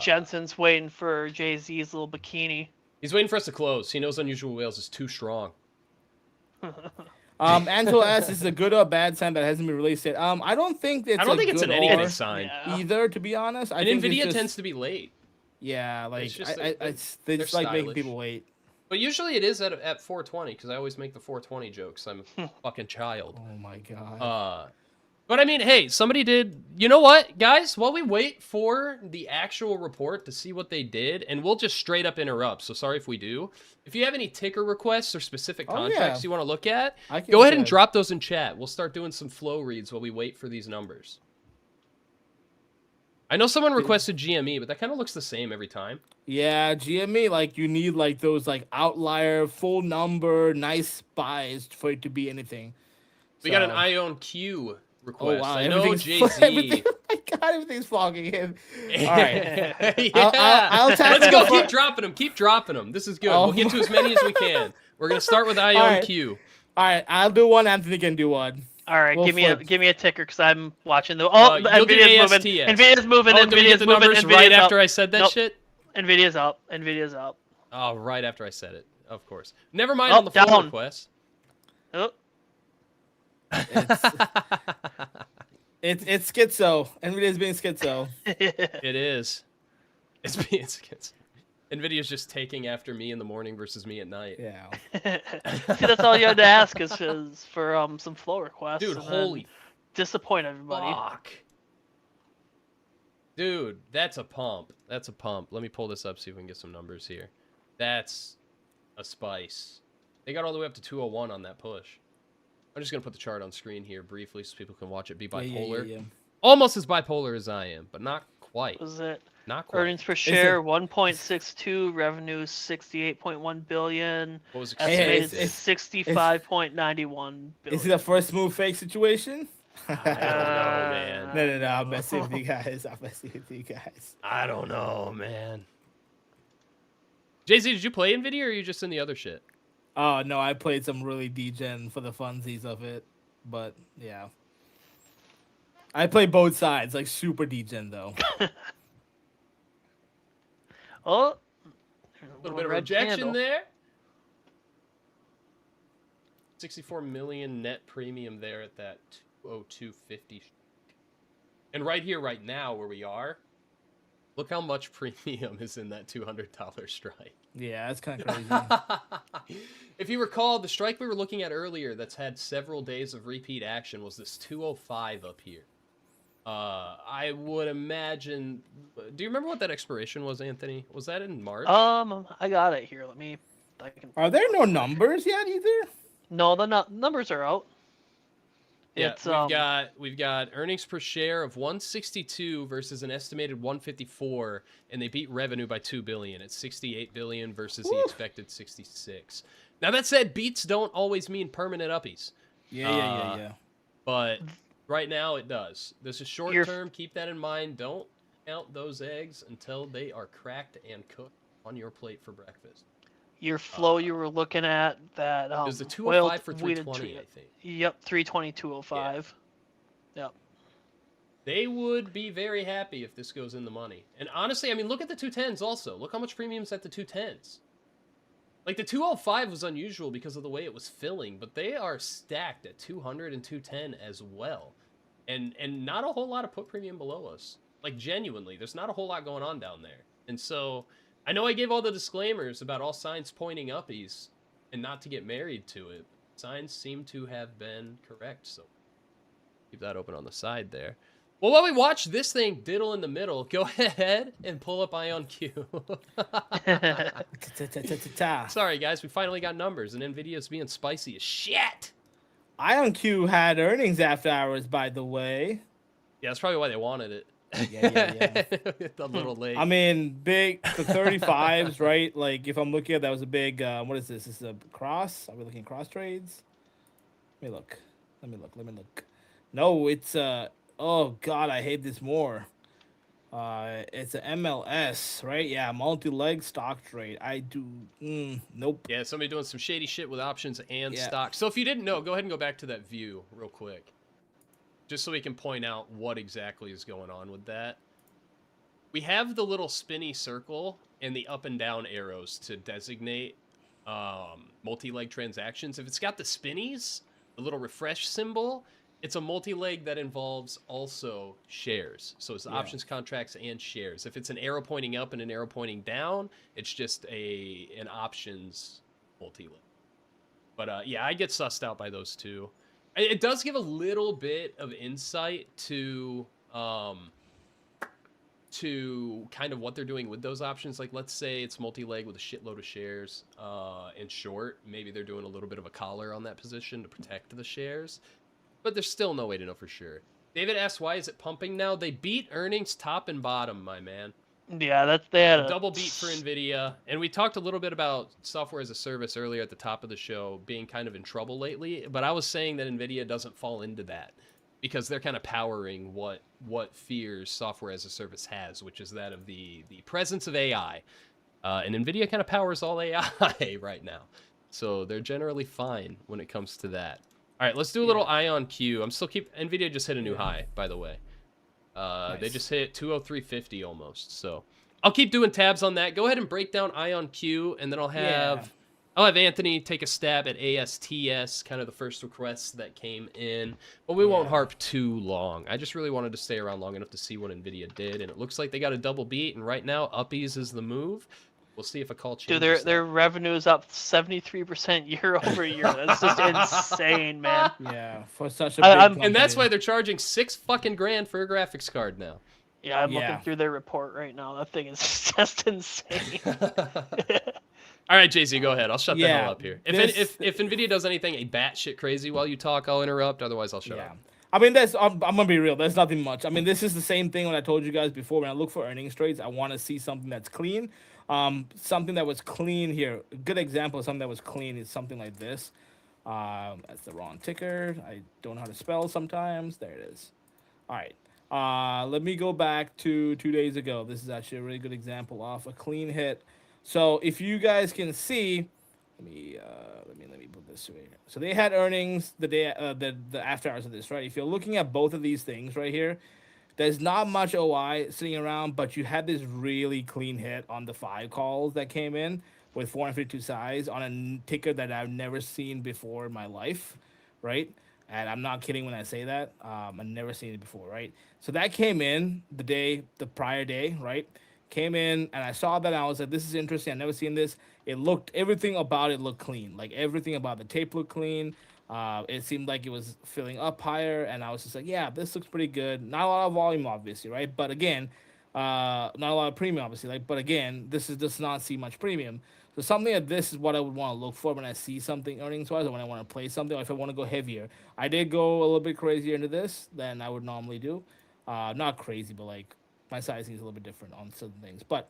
Speaker 4: Jensen's waiting for Jay-Z's little bikini.
Speaker 2: He's waiting for us to close. He knows Unusual Whales is too strong.
Speaker 1: Ansel asks, is it a good or bad sign that hasn't been released yet? I don't think it's.
Speaker 2: I don't think it's an anything
Speaker 1: or
Speaker 2: sign.
Speaker 4: Yeah.
Speaker 1: either, to be honest. I
Speaker 2: And
Speaker 1: think
Speaker 2: Nvidia
Speaker 1: it's just,
Speaker 2: tends to be late.
Speaker 1: Yeah, like
Speaker 2: It's just
Speaker 1: they
Speaker 2: they're
Speaker 1: just like making
Speaker 2: stylish.
Speaker 1: people wait.
Speaker 2: But usually it is at 420 because I always make the 420 jokes. I'm a fucking child.
Speaker 1: Oh my god.
Speaker 2: But I mean, hey, somebody did. You know what, guys? While we wait for the actual report to see what they did, and we'll just straight up interrupt. So sorry if we do. If you have any ticker requests or specific contracts you want to look at,
Speaker 1: I can
Speaker 2: go ahead
Speaker 1: look
Speaker 2: and
Speaker 1: at-
Speaker 2: drop those in chat. We'll start doing some flow reads while we wait for these numbers. I know someone requested GME, but that kind of looks the same every time.
Speaker 1: Yeah, GME, like you need like those like outlier, full number, nice buys for it to be anything.
Speaker 2: We got an
Speaker 1: So-
Speaker 2: ION-Q request.
Speaker 1: Oh wow,
Speaker 2: I know
Speaker 1: everything's-
Speaker 2: Jay-Z.
Speaker 1: everything, oh my god, everything's fogging in. All right.
Speaker 2: Yeah.
Speaker 1: I'll tackle
Speaker 2: Let's go.
Speaker 1: the
Speaker 2: Keep
Speaker 1: fir-
Speaker 2: dropping them. Keep dropping them. This is good.
Speaker 1: Oh
Speaker 2: We'll get to as many as we can. We're gonna start with ION-Q.
Speaker 1: All right, I'll do one. Anthony can do one.
Speaker 4: All right,
Speaker 1: We'll
Speaker 4: give
Speaker 1: flip.
Speaker 4: me a ticker because I'm watching the.
Speaker 2: You'll do
Speaker 4: Nvidia's
Speaker 2: ASTS.
Speaker 4: moving. Nvidia's moving.
Speaker 2: Oh, did we get
Speaker 4: Nvidia's
Speaker 2: the
Speaker 4: moving.
Speaker 2: numbers
Speaker 4: Nvidia's
Speaker 2: right
Speaker 4: up.
Speaker 2: after I said that
Speaker 4: Nope.
Speaker 2: shit?
Speaker 4: Nvidia's up. Nvidia's up.
Speaker 2: Oh, right after I said it. Of course. Never mind
Speaker 4: Oh,
Speaker 2: on the floor
Speaker 4: down.
Speaker 2: request.
Speaker 4: Oh,
Speaker 1: It's schizo. Nvidia's being schizo.
Speaker 2: It is. It's being schizo. Nvidia's just taking after me in the morning versus me at night.
Speaker 1: Yeah.
Speaker 4: see, that's all you had to ask is for some flow requests.
Speaker 2: Dude,
Speaker 4: and then
Speaker 2: holy
Speaker 4: disappoint everybody.
Speaker 2: fuck. Dude, that's a pump. That's a pump. Let me pull this up, see if we can get some numbers here. That's a spice. They got all the way up to 201 on that push. I'm just gonna put the chart on screen here briefly so people can watch it. Be
Speaker 1: Yeah, yeah,
Speaker 2: bipolar.
Speaker 1: yeah.
Speaker 2: Almost as bipolar as I am, but not quite.
Speaker 4: Was it
Speaker 2: Not quite.
Speaker 4: earnings per
Speaker 1: it-
Speaker 4: share 1.62, revenue 68.1 billion,
Speaker 2: What was
Speaker 1: Hey,
Speaker 4: estimated
Speaker 1: it's-
Speaker 4: 65.91
Speaker 1: Is
Speaker 4: billion.
Speaker 1: it a first move fake situation?
Speaker 2: I don't know, man.
Speaker 1: No. I'm messing with you guys.
Speaker 2: I don't know, man. Jay-Z, did you play NVIDIA or are you just in the other shit?
Speaker 1: Oh no, I played some really degen for the funsies of it, but yeah, I play both sides, like super degen though.
Speaker 4: Oh,
Speaker 2: A little bit of rejection there. 64 million net premium there at that 202.50. And right here, right now, where we are, look how much premium is in that $200 strike.
Speaker 1: Yeah, that's kind of crazy.
Speaker 2: If you recall, the strike we were looking at earlier that's had several days of repeat action was this 205 up here. I would imagine... Do you remember what that expiration was, Anthony? Was that in March?
Speaker 4: I got it here. I can.
Speaker 1: Are there no numbers yet either?
Speaker 4: No, the numbers are out.
Speaker 2: Yeah,
Speaker 4: It's
Speaker 2: we've got earnings per share of 162 versus an estimated 154, and they beat revenue by 2 billion. It's 68 billion versus the expected 66. Now that said, beats don't always mean permanent uppies.
Speaker 1: Yeah.
Speaker 2: But right now it does. This is short term. Keep that in mind. Don't count those eggs until they are cracked and cooked on your plate for breakfast.
Speaker 4: Your flow you were looking at that
Speaker 2: It was the 205 for 320, I think.
Speaker 4: Yep, 320 205. Yep.
Speaker 2: They would be very happy if this goes in the money. And honestly, I mean, look at the 210s also. Look how much premium's at the 210s. Like, the 205 was unusual because of the way it was filling, but they are stacked at 200 and 210 as well. And not a whole lot of put premium below us. Like, genuinely, there's not a whole lot going on down there. And so, I know I gave all the disclaimers about all signs pointing uppies and not to get married to it. Signs seem to have been correct, so keep that open on the side there. Well, while we watch this thing diddle in the middle, go ahead and pull up IonQ. Sorry, guys, we finally got numbers, and NVIDIA's being spicy as shit.
Speaker 1: IonQ had earnings after hours, by the way.
Speaker 2: Yeah, that's probably why they wanted it.
Speaker 1: Yeah.
Speaker 2: A little late.
Speaker 1: I mean, big for 35s, right? Like, if I'm looking at that was a big, what is this? This is a cross? Are we looking at cross trades? Let me look. No, it's, oh, God, I hate this more. It's a MLS, right? Yeah, multi-leg stock trade. I do, nope.
Speaker 2: Yeah, somebody doing some shady shit with options and
Speaker 1: Yeah.
Speaker 2: stock. So if you didn't know, go ahead and go back to that view real quick. Just so we can point out what exactly is going on with that. We have the little spinny circle and the up and down arrows to designate multi-leg transactions. If it's got the spinnies, the little refresh symbol, it's a multi-leg that involves also shares. So it's options contracts and shares. If it's an arrow pointing up and an arrow pointing down, it's just an options multi-leg. But yeah, I get sussed out by those two. It does give a little bit of insight to kind of what they're doing with those options. Like, let's say it's multi-leg with a shitload of shares in short. Maybe they're doing a little bit of a collar on that position to protect the shares. But there's still no way to know for sure. David asks, why is it pumping now? They beat earnings top and bottom, my man.
Speaker 4: Yeah, they had a
Speaker 2: Double beat for Nvidia. And we talked a little bit about software as a service earlier at the top of the show being kind of in trouble lately. But I was saying that Nvidia doesn't fall into that because they're kind of powering what fears software as a service has, which is that of the presence of AI. And Nvidia kind of powers all AI right now. So they're generally fine when it comes to that. All right, let's do a little IonQ. Nvidia just hit a new high, by the way.
Speaker 1: Nice.
Speaker 2: They just hit 203.50 almost. So I'll keep doing tabs on that. Go ahead and break down IonQ, and then I'll have Anthony take a stab at ASTS, kind of the first requests that came in. But we won't harp too long. I just really wanted to stay around long enough to see what Nvidia did, and it looks like they got a double beat. And right now, uppies is the move. We'll see if a call changes.
Speaker 4: Dude, their revenue is up 73% year over year. That's just insane, man.
Speaker 1: Yeah, for such a big company.
Speaker 2: And that's why they're charging $6 fucking grand for a graphics card now.
Speaker 4: Yeah, I'm looking through their report right now. That thing is just insane.
Speaker 2: All right, Jay-Z, go ahead. I'll shut the hell
Speaker 1: Yeah,
Speaker 2: up here. If
Speaker 1: this
Speaker 2: Nvidia does anything a batshit crazy while you talk, I'll interrupt. Otherwise, I'll shut
Speaker 1: Yeah.
Speaker 2: up.
Speaker 1: I mean, I'm gonna be real. There's nothing much. I mean, this is the same thing when I told you guys before. When I look for earnings trades, I want to see something that's clean. Something that was clean here. A good example of something that was clean is something like this. That's the wrong ticker. I don't know how to spell sometimes. There it is. All right. Let me go back to 2 days ago. This is actually a really good example of a clean hit. So if you guys can see, let me put this away. So they had earnings the day the after hours of this, right? If you're looking at both of these things right here, there's not much OI sitting around, but you had this really clean hit on the 5 calls that came in with 452 size on a ticker that I've never seen before in my life, right? And I'm not kidding when I say that. I've never seen it before, right? So that came in the prior day, right? Came in and I saw that and I was like, this is interesting. I've never seen this. Everything about it looked clean. Like everything about the tape looked clean. It seemed like it was filling up higher, and I was just like, yeah, this looks pretty good. Not a lot of volume, obviously, right? But again, not a lot of premium, obviously. Like, but again, this is does not see much premium. So something like this is what I would want to look for when I see something earnings wise, or when I want to play something, or if I want to go heavier. I did go a little bit crazier into this than I would normally do. Not crazy, but like my sizing is a little bit different on certain things. But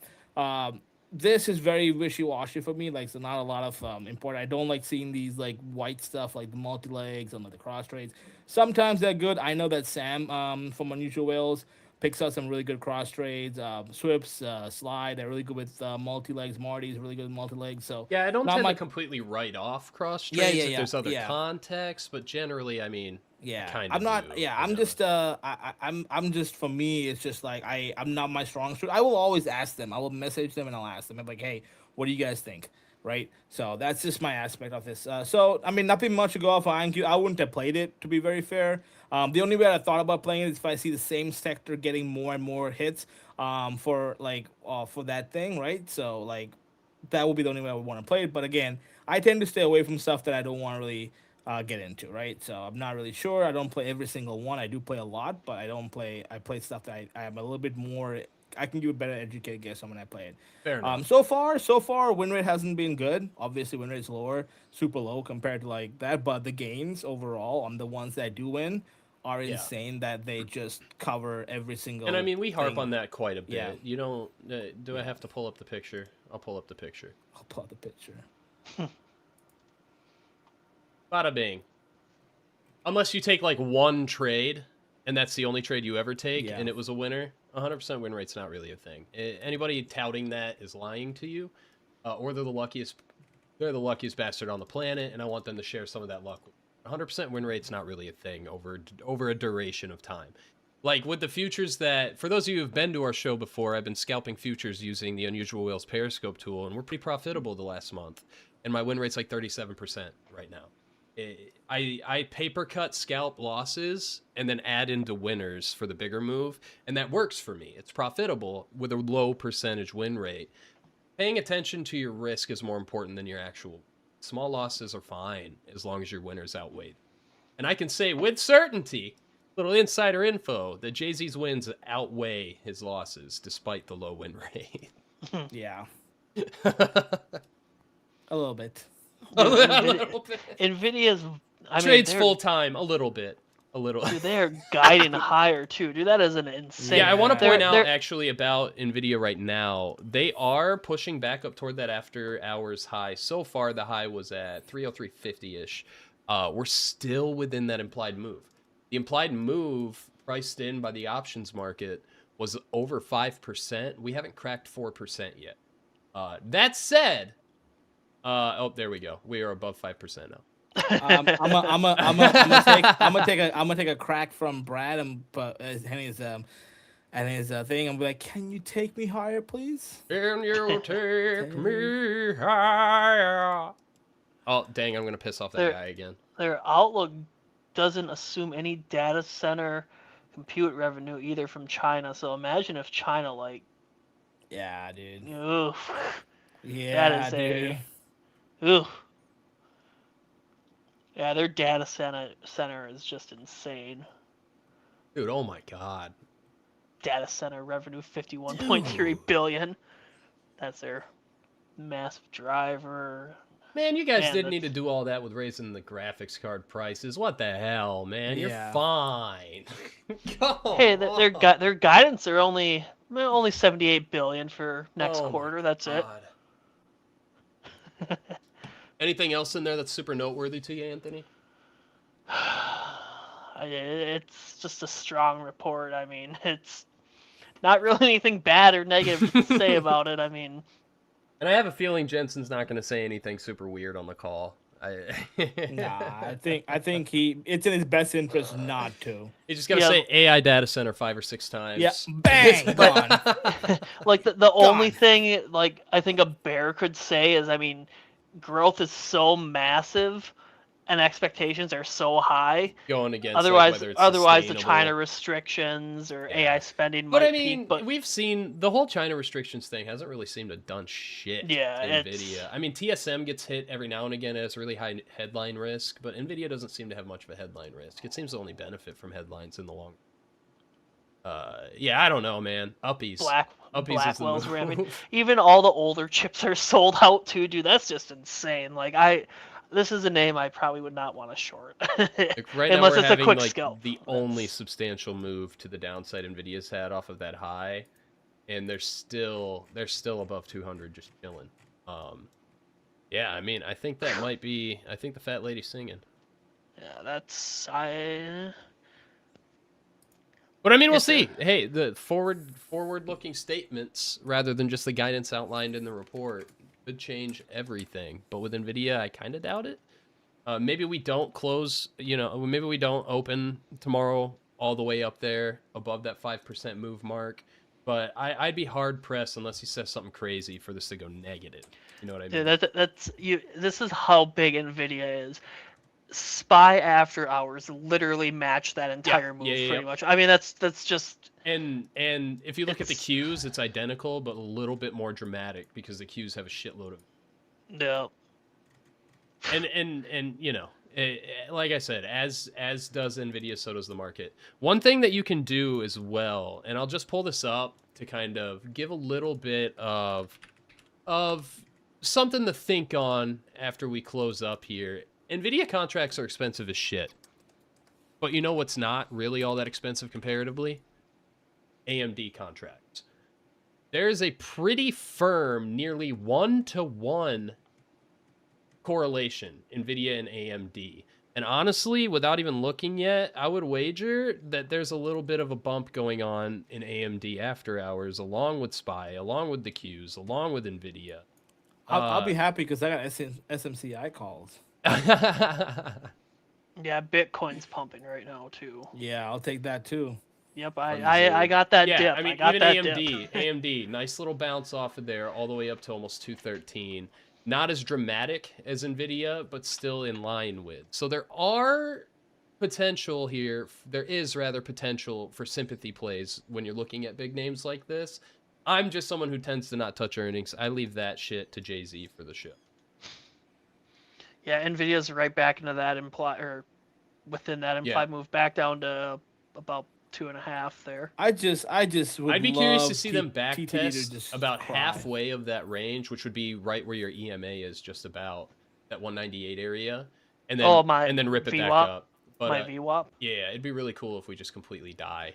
Speaker 1: this is very wishy-washy for me. Like, so not a lot of important. I don't like seeing these like white stuff, like the multi-legs and like the cross trades. Sometimes they're good. I know that Sam from Unusual Whales picks up some really good cross trades. Swips, Slide, they're really good with multi-legs. Marty's really good with multi-legs. So
Speaker 2: Yeah, I don't
Speaker 1: not
Speaker 2: tend
Speaker 1: my
Speaker 2: to completely write off cross
Speaker 1: yeah,
Speaker 2: trades
Speaker 1: yeah,
Speaker 2: if
Speaker 1: yeah,
Speaker 2: there's other
Speaker 1: yeah.
Speaker 2: context, but generally, I mean,
Speaker 1: Yeah,
Speaker 2: kind
Speaker 1: I'm
Speaker 2: of
Speaker 1: not.
Speaker 2: do,
Speaker 1: Yeah,
Speaker 2: you
Speaker 1: I'm
Speaker 2: know.
Speaker 1: just. I'm just. For me, it's just like I'm not my strong suit. I will always ask them. I will message them and I'll ask them. I'm like, hey, what do you guys think? Right. So that's just my aspect of this. So I mean, nothing much to go off on IQ. I wouldn't have played it to be very fair. The only way I thought about playing it is if I see the same sector getting more and more hits. For that thing, right? So like that would be the only way I would want to play it. But again, I tend to stay away from stuff that I don't want to really get into, right? So I'm not really sure. I don't play every single one. I do play a lot, but I don't play. I play stuff that I am a little bit more. I can give a better educated guess on when I play it.
Speaker 2: Fair enough.
Speaker 1: So far, win rate hasn't been good. Obviously, win rate's lower, super low compared to like that. But the gains overall on the ones that do win are
Speaker 2: Yeah.
Speaker 1: insane. That they just cover every single.
Speaker 2: And I mean, we harp
Speaker 1: thing.
Speaker 2: on that quite a bit.
Speaker 1: Yeah.
Speaker 2: You don't. Do I have to pull up the picture? I'll pull up the picture.
Speaker 1: I'll pull out the picture.
Speaker 2: Bada bing. Unless you take like one trade, and that's the only trade you ever take,
Speaker 1: Yeah.
Speaker 2: and it was a winner, 100% win rate's not really a thing. Anybody touting that is lying to you, or they're the luckiest. They're the luckiest bastard on the planet, and I want them to share some of that luck. 100% win rate's not really a thing over a duration of time. Like with the futures that, for those of you who've been to our show before, I've been scalping futures using the Unusual Whales Periscope tool, and we're pretty profitable the last month. And my win rate's like 37% right now. I paper cut scalp losses and then add into winners for the bigger move, and that works for me. It's profitable with a low percentage win rate. Paying attention to your risk is more important than your actual. Small losses are fine as long as your winners outweigh. And I can say with certainty, little insider info, that Jay-Z's wins outweigh his losses despite the low win rate.
Speaker 1: Yeah. A little bit.
Speaker 2: A little bit.
Speaker 4: Nvidia's. I mean,
Speaker 2: Trades
Speaker 4: they're-
Speaker 2: full time, a little bit. A little.
Speaker 4: Dude, they are guiding higher too. Dude, that is an insane.
Speaker 2: Yeah, I want to
Speaker 1: They're-
Speaker 2: point out actually about Nvidia right now. They are pushing back up toward that after hours high. So far, the high was at 303.50-ish. We're still within that implied move. The implied move priced in by the options market was over 5%. We haven't cracked 4% yet. That said, oh, there we go. We are above 5% now.
Speaker 1: I'm gonna take a crack from Brad and his thing. I'm like, can you take me higher, please?
Speaker 2: Can you take me higher? Oh, dang, I'm going to piss off that
Speaker 4: There-
Speaker 2: guy again.
Speaker 4: Their outlook doesn't assume any data center compute revenue either from China. So imagine if China like,
Speaker 1: Yeah, dude.
Speaker 4: oof,
Speaker 1: Yeah,
Speaker 4: is
Speaker 1: dude.
Speaker 4: oof. Yeah, their data center is just insane.
Speaker 2: Dude, oh my god.
Speaker 4: Data center revenue 51.3 billion. That's their massive driver.
Speaker 2: Man, you guys
Speaker 4: Man,
Speaker 2: didn't need to
Speaker 4: that's-
Speaker 2: do all that with raising the graphics card prices. What the hell, man? You're
Speaker 1: Yeah.
Speaker 2: fine. Come
Speaker 4: Hey,
Speaker 2: on.
Speaker 4: their guidance are only 78 billion for next
Speaker 2: Oh my
Speaker 4: quarter. That's it.
Speaker 2: God. Anything else in there that's super noteworthy to you, Anthony?
Speaker 4: It's just a strong report. I mean, it's not really anything bad or negative to say about it. I mean,
Speaker 2: And I have a feeling Jensen's not going to say anything super weird on the call.
Speaker 1: Nah, I think it's in his best interest not to.
Speaker 2: You just got to
Speaker 4: Yeah.
Speaker 2: say AI data center 5 or 6 times.
Speaker 1: Yeah, bang, gone.
Speaker 4: like the only
Speaker 1: God.
Speaker 4: thing like I think a bear could say is, I mean, growth is so massive and expectations are so high.
Speaker 2: Going against
Speaker 4: Otherwise,
Speaker 2: whether it's
Speaker 4: otherwise the China
Speaker 2: sustainable.
Speaker 4: restrictions or
Speaker 2: Yeah.
Speaker 4: AI spending
Speaker 2: But
Speaker 4: might
Speaker 2: I mean,
Speaker 4: peak. But
Speaker 2: we've seen the whole China restrictions thing hasn't really seemed to have done shit
Speaker 4: Yeah,
Speaker 2: to
Speaker 4: it's-
Speaker 2: Nvidia. I mean, TSM gets hit every now and again as really high headline risk, but Nvidia doesn't seem to have much of a headline risk. It seems to only benefit from headlines in the long. Yeah, I don't know, man. Uppies. Uppies is the
Speaker 4: Blackwell's
Speaker 2: move.
Speaker 4: ramping. Even all the older chips are sold out too, dude. That's just insane. This is a name I probably would not want to short.
Speaker 2: Like right now
Speaker 4: Unless
Speaker 2: we're
Speaker 4: it's a
Speaker 2: having
Speaker 4: quick
Speaker 2: like
Speaker 4: scalp.
Speaker 2: the only
Speaker 4: That's-
Speaker 2: substantial move to the downside Nvidia's had off of that high, and they're still above 200, just chilling. Yeah, I mean, I think that might be. I think the fat lady's singing.
Speaker 4: Yeah, I.
Speaker 2: But I mean, we'll
Speaker 4: It's a-
Speaker 2: see. Hey, the forward-looking statements rather than just the guidance outlined in the report could change everything. But with Nvidia, I kind of doubt it. Maybe we don't close. Maybe we don't open tomorrow all the way up there above that 5% move mark. But I'd be hard pressed unless he says something crazy for this to go negative. You know what I mean?
Speaker 4: Dude, that's you. This is how big Nvidia is. Spy after hours literally matched that entire move
Speaker 2: yeah.
Speaker 4: pretty much. I mean, that's just.
Speaker 2: And if you look at the
Speaker 4: It's-
Speaker 2: Qs, it's identical, but a little bit more dramatic because the Qs have a shitload of.
Speaker 4: No.
Speaker 2: And like I said, as does Nvidia, so does the market. One thing that you can do as well, and I'll just pull this up to kind of give a little bit of something to think on after we close up here. Nvidia contracts are expensive as shit. But you know what's not really all that expensive comparatively? AMD contracts. There is a pretty firm, nearly 1-to-1 correlation, Nvidia and AMD. And honestly, without even looking yet, I would wager that there's a little bit of a bump going on in AMD after hours, along with SPY, along with the Qs, along with Nvidia.
Speaker 1: I'll be happy because I got SMCI calls.
Speaker 4: Yeah, Bitcoin's pumping right now too.
Speaker 1: Yeah, I'll take that too.
Speaker 4: Yep,
Speaker 2: From
Speaker 4: I got that
Speaker 2: Yeah,
Speaker 4: dip.
Speaker 2: I mean,
Speaker 4: I got
Speaker 2: even
Speaker 4: that
Speaker 2: AMD,
Speaker 4: dip.
Speaker 2: AMD, nice little bounce off of there, all the way up to almost 213. Not as dramatic as Nvidia, but still in line with. So there is rather potential for sympathy plays when you're looking at big names like this. I'm just someone who tends to not touch earnings. I leave that shit to Jay-Z for the show.
Speaker 4: Yeah, Nvidia's right back into that within that implied move back down to about 2.5 there.
Speaker 1: I just would
Speaker 2: I'd be curious to
Speaker 1: love
Speaker 2: see them back
Speaker 1: TTD to
Speaker 2: test
Speaker 1: just
Speaker 2: about
Speaker 1: cry.
Speaker 2: halfway of that range, which would be right where your EMA is, just about that 198 area, and then and then rip it back
Speaker 4: VWAP,
Speaker 2: up. But
Speaker 4: my VWAP.
Speaker 2: yeah, it'd be really cool if we just completely die.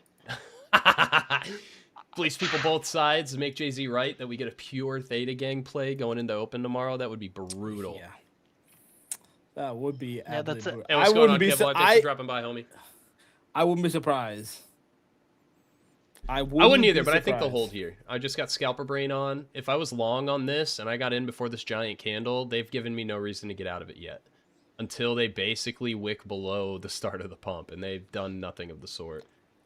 Speaker 2: Fleece people both sides, make Jay-Z right that we get a pure Theta Gang play going into open tomorrow. That would be brutal.
Speaker 1: Yeah, that would be.
Speaker 4: Yeah, that's it.
Speaker 1: brutal.
Speaker 2: Hey, what's
Speaker 1: I
Speaker 2: going
Speaker 1: wouldn't
Speaker 2: on,
Speaker 1: be.
Speaker 2: Kevlar? Thanks for dropping by, homie.
Speaker 1: I wouldn't be surprised.
Speaker 2: I wouldn't either,
Speaker 1: be
Speaker 2: but I think they'll
Speaker 1: surprised.
Speaker 2: hold here. I just got scalper brain on. If I was long on this and I got in before this giant candle, they've given me no reason to get out of it yet. Until they basically wick below the start of the pump, and they've done nothing of the sort.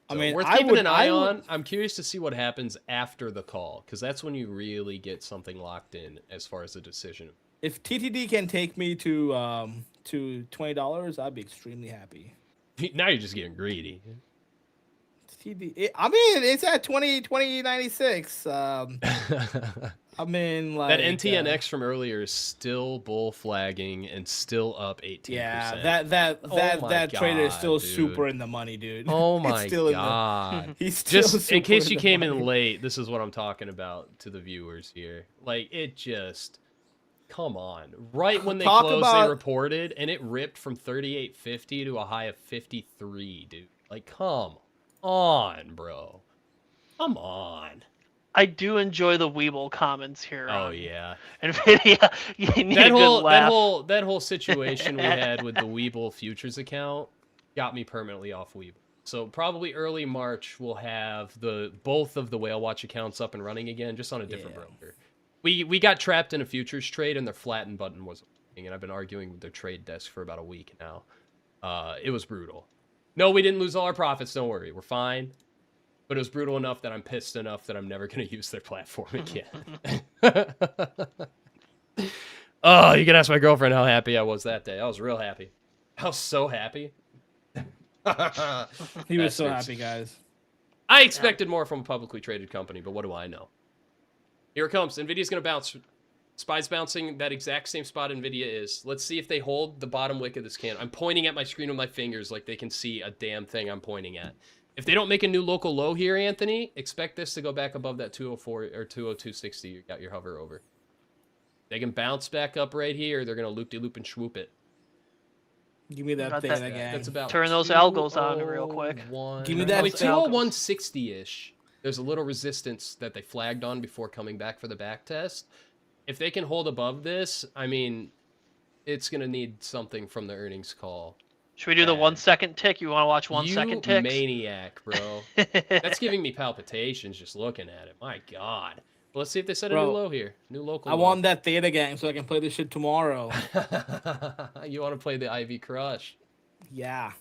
Speaker 2: So
Speaker 1: I mean,
Speaker 2: worth
Speaker 1: I
Speaker 2: keeping
Speaker 1: would-
Speaker 2: an eye
Speaker 1: I would-
Speaker 2: on. I'm curious to see what happens after the call, because that's when you really get something locked in as far as the decision.
Speaker 1: If TTD can take me to $20, I'd be extremely happy.
Speaker 2: Now you're just getting greedy.
Speaker 1: I mean, it's at 2096. I mean, like
Speaker 2: That NTNX from earlier is still bull flagging and still up 18%.
Speaker 1: yeah,
Speaker 2: Oh
Speaker 1: that trader is
Speaker 2: God,
Speaker 1: still
Speaker 2: dude.
Speaker 1: super in the money, dude.
Speaker 2: Oh
Speaker 1: He's
Speaker 2: my
Speaker 1: still
Speaker 2: god.
Speaker 1: He's still
Speaker 2: Just in
Speaker 1: super
Speaker 2: case you
Speaker 1: the
Speaker 2: came
Speaker 1: money.
Speaker 2: in late, this is what I'm talking about to the viewers here. Like, it just Come on. Right when they
Speaker 1: Talk
Speaker 2: closed,
Speaker 1: about-
Speaker 2: they reported, and it ripped from 38.50 to a high of 53, dude. Like, come on, bro. Come on.
Speaker 4: I do enjoy the Weeble comments here.
Speaker 2: Oh,
Speaker 4: on
Speaker 2: yeah.
Speaker 4: Nvidia, you need a good laugh.
Speaker 2: That whole situation we had with the Weeble futures account got me permanently off Weeble. So probably early March we'll have both of the Whale Watch accounts up and running again, just on a different broker. We got trapped in a futures trade and their flatten button wasn't working, and I've been arguing with their trade desk for about a week now. It was brutal. No, we didn't lose all our profits. Don't worry, we're fine. But it was brutal enough that I'm pissed enough that I'm never going to use their platform again. Oh, you can ask my girlfriend how happy I was that day. I was real happy. I was so happy.
Speaker 1: He was so happy, guys.
Speaker 2: I expected more from a publicly traded company, but what do I know? Here it comes. Nvidia's going to bounce. SPY's bouncing that exact same spot Nvidia is. Let's see if they hold the bottom wick of this candle. I'm pointing at my screen with my fingers like they can see a damn thing I'm pointing at. If they don't make a new local low here, Anthony, expect this to go back above that 204 or 202.60 you got your hover over. They can bounce back up right here. They're going to loop-de-loop and swoop it.
Speaker 1: Give me that
Speaker 4: Got
Speaker 1: thing
Speaker 4: that-
Speaker 1: again.
Speaker 2: That's about
Speaker 4: Turn those algos on real quick.
Speaker 2: 201.
Speaker 1: Give me that
Speaker 2: Probably
Speaker 1: algos.
Speaker 2: 201.60-ish. There's a little resistance that they flagged on before coming back for the back test. If they can hold above this, I mean, it's going to need something from the earnings call.
Speaker 4: Should we do the 1 second tick? You want to watch 1 second ticks?
Speaker 2: Maniac, bro. That's giving me palpitations just looking at it. My God. Well, let's see if they set a new
Speaker 1: Bro,
Speaker 2: low here. New local
Speaker 1: I
Speaker 2: low.
Speaker 1: want that theta gang so I can play this shit tomorrow.
Speaker 2: You want to play the Ivy Crush?
Speaker 1: Yeah.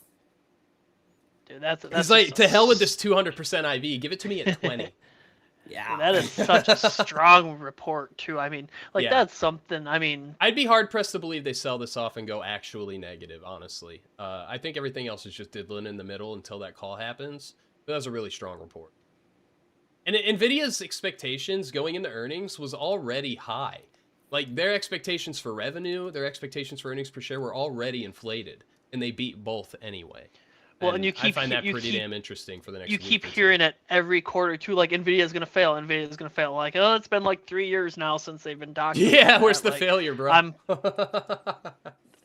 Speaker 4: Dude, that's
Speaker 2: It's like, to hell with this 200% IV. Give it to me at 20.
Speaker 1: Yeah.
Speaker 4: That is such a strong report too. I mean, like
Speaker 2: Yeah.
Speaker 4: that's something. I mean,
Speaker 2: I'd be hard pressed to believe they sell this off and go actually negative, honestly. I think everything else is just diddling in the middle until that call happens. But that's a really strong report. And Nvidia's expectations going into earnings was already high. Like, their expectations for revenue, their expectations for earnings per share were already inflated. And they beat both anyway.
Speaker 4: well, and you
Speaker 2: I
Speaker 4: keep
Speaker 2: find that
Speaker 4: you
Speaker 2: pretty
Speaker 4: keep,
Speaker 2: damn interesting for the next
Speaker 4: you
Speaker 2: week
Speaker 4: keep
Speaker 2: or two.
Speaker 4: hearing it every quarter too. Like Nvidia's gonna fail. Nvidia's gonna fail. Like, oh, it's been like 3 years now since they've been talking.
Speaker 2: Yeah,
Speaker 4: about
Speaker 2: where's
Speaker 4: that.
Speaker 2: the
Speaker 4: Like,
Speaker 2: failure, bro?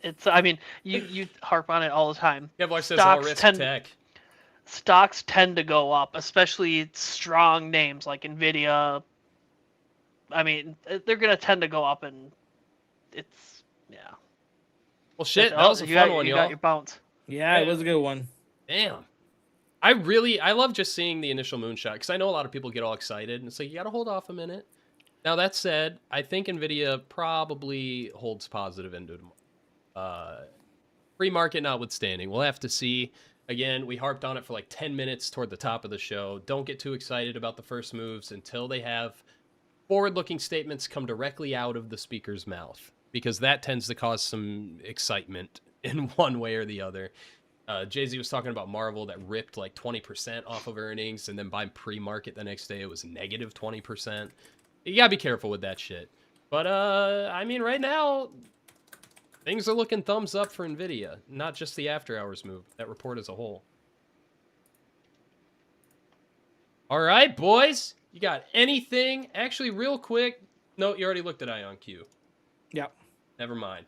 Speaker 4: It's. I mean, you harp on it all the time.
Speaker 2: Kevlar says all
Speaker 4: Stocks
Speaker 2: risk
Speaker 4: tend-
Speaker 2: tech.
Speaker 4: Stocks tend to go up, especially strong names like Nvidia. I mean, they're gonna tend to go up, and it's
Speaker 2: Well, shit, that
Speaker 4: Oh,
Speaker 2: was a
Speaker 4: you
Speaker 2: fun
Speaker 4: got,
Speaker 2: one,
Speaker 4: you
Speaker 2: y'all.
Speaker 4: got your bounce.
Speaker 1: Yeah, it was a good one.
Speaker 2: Damn. I love just seeing the initial moonshot, because I know a lot of people get all excited, and it's like, you gotta hold off a minute. Now, that said, I think NVIDIA probably holds positive into tomorrow. Free market notwithstanding. We'll have to see. Again, we harped on it for like 10 minutes toward the top of the show. Don't get too excited about the first moves until they have forward-looking statements come directly out of the speaker's mouth, because that tends to cause some excitement in one way or the other. Jay-Z was talking about Marvel that ripped like 20% off of earnings, and then by pre-market the next day it was negative 20%. You gotta be careful with that shit. But, I mean, right now, things are looking thumbs up for NVIDIA, not just the after-hours move, that report as a whole. All right, boys. You got anything? Actually, real quick. No, you already looked at IonQ.
Speaker 1: Yep.
Speaker 2: Never mind.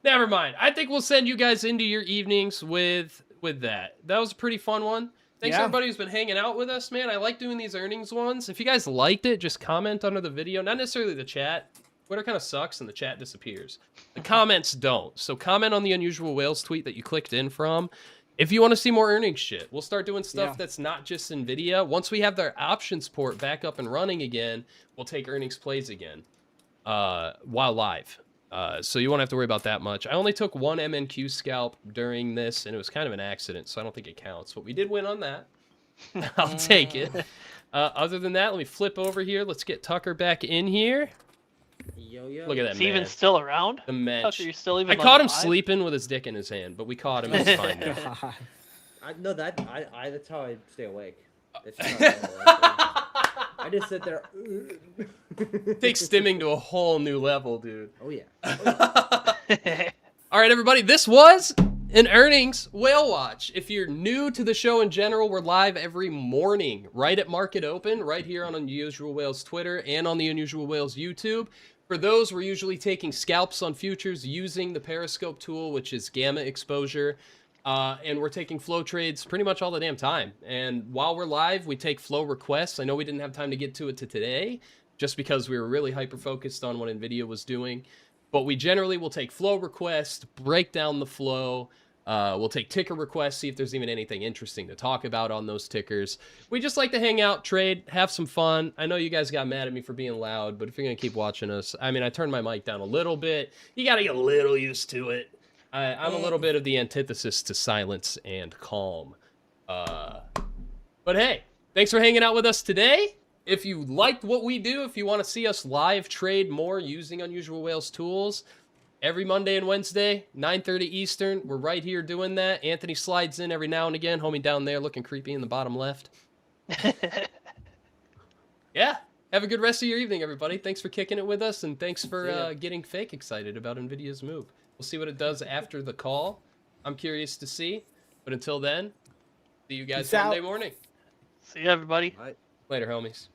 Speaker 2: Never mind. I think we'll send you guys into your evenings with that. That was a pretty fun one. Thanks
Speaker 1: Yeah.
Speaker 2: everybody who's been hanging out with us, man. I like doing these earnings ones. If you guys liked it, just comment under the video. Not necessarily the chat. Twitter kind of sucks and the chat disappears. The comments don't. So comment on the Unusual Whales tweet that you clicked in from. If you want to see more earnings shit, we'll start doing stuff that's not just NVIDIA. Once we have their options port back up and running again, we'll take earnings plays again while live. So you won't have to worry about that much. I only took one MNQ scalp during this, and it was kind of an accident, so I don't think it counts. But we did win on that. I'll take it. Other than that, let me flip over here. Let's get Tucker back in here.
Speaker 3: Yo, yo.
Speaker 2: Look at that
Speaker 4: Is he even
Speaker 2: man.
Speaker 4: still around?
Speaker 2: The mensch.
Speaker 4: Tucker, you still even
Speaker 2: I caught him
Speaker 4: alive?
Speaker 2: sleeping with his dick in his hand, but we caught him. It's fine now.
Speaker 3: No, that's how I stay awake. That's just how I stay awake. I just sit there.
Speaker 2: Takes stimming to a whole new level, dude.
Speaker 3: Oh yeah.
Speaker 2: All right, everybody, this was an earnings whale watch. If you're new to the show in general, we're live every morning, right at market open, right here on Unusual Whales Twitter and on the Unusual Whales YouTube. For those, we're usually taking scalps on futures using the Periscope tool, which is gamma exposure. And we're taking flow trades pretty much all the damn time. And while we're live, we take flow requests. I know we didn't have time to get to it today, just because we were really hyper-focused on what NVIDIA was doing. But we generally will take flow requests, break down the flow. We'll take ticker requests, see if there's even anything interesting to talk about on those tickers. We just like to hang out, trade, have some fun. I know you guys got mad at me for being loud, but if you're going to keep watching us, I mean, I turned my mic down a little bit. You got to get a little used to it. I'm a little bit of the antithesis to silence and calm. But hey, thanks for hanging out with us today. If you liked what we do, if you want to see us live trade more using Unusual Whales tools, every Monday and Wednesday, 9:30 Eastern, we're right here doing that. Anthony slides in every now and again, homie down there looking creepy in the bottom left. Yeah, have a good rest of your evening, everybody. Thanks for kicking it with us, and thanks for getting fake excited about NVIDIA's move. We'll see what it does after the call. I'm curious to see. But until then, see you guys Monday morning.
Speaker 4: See you, everybody.
Speaker 3: All right.
Speaker 2: Later, homies.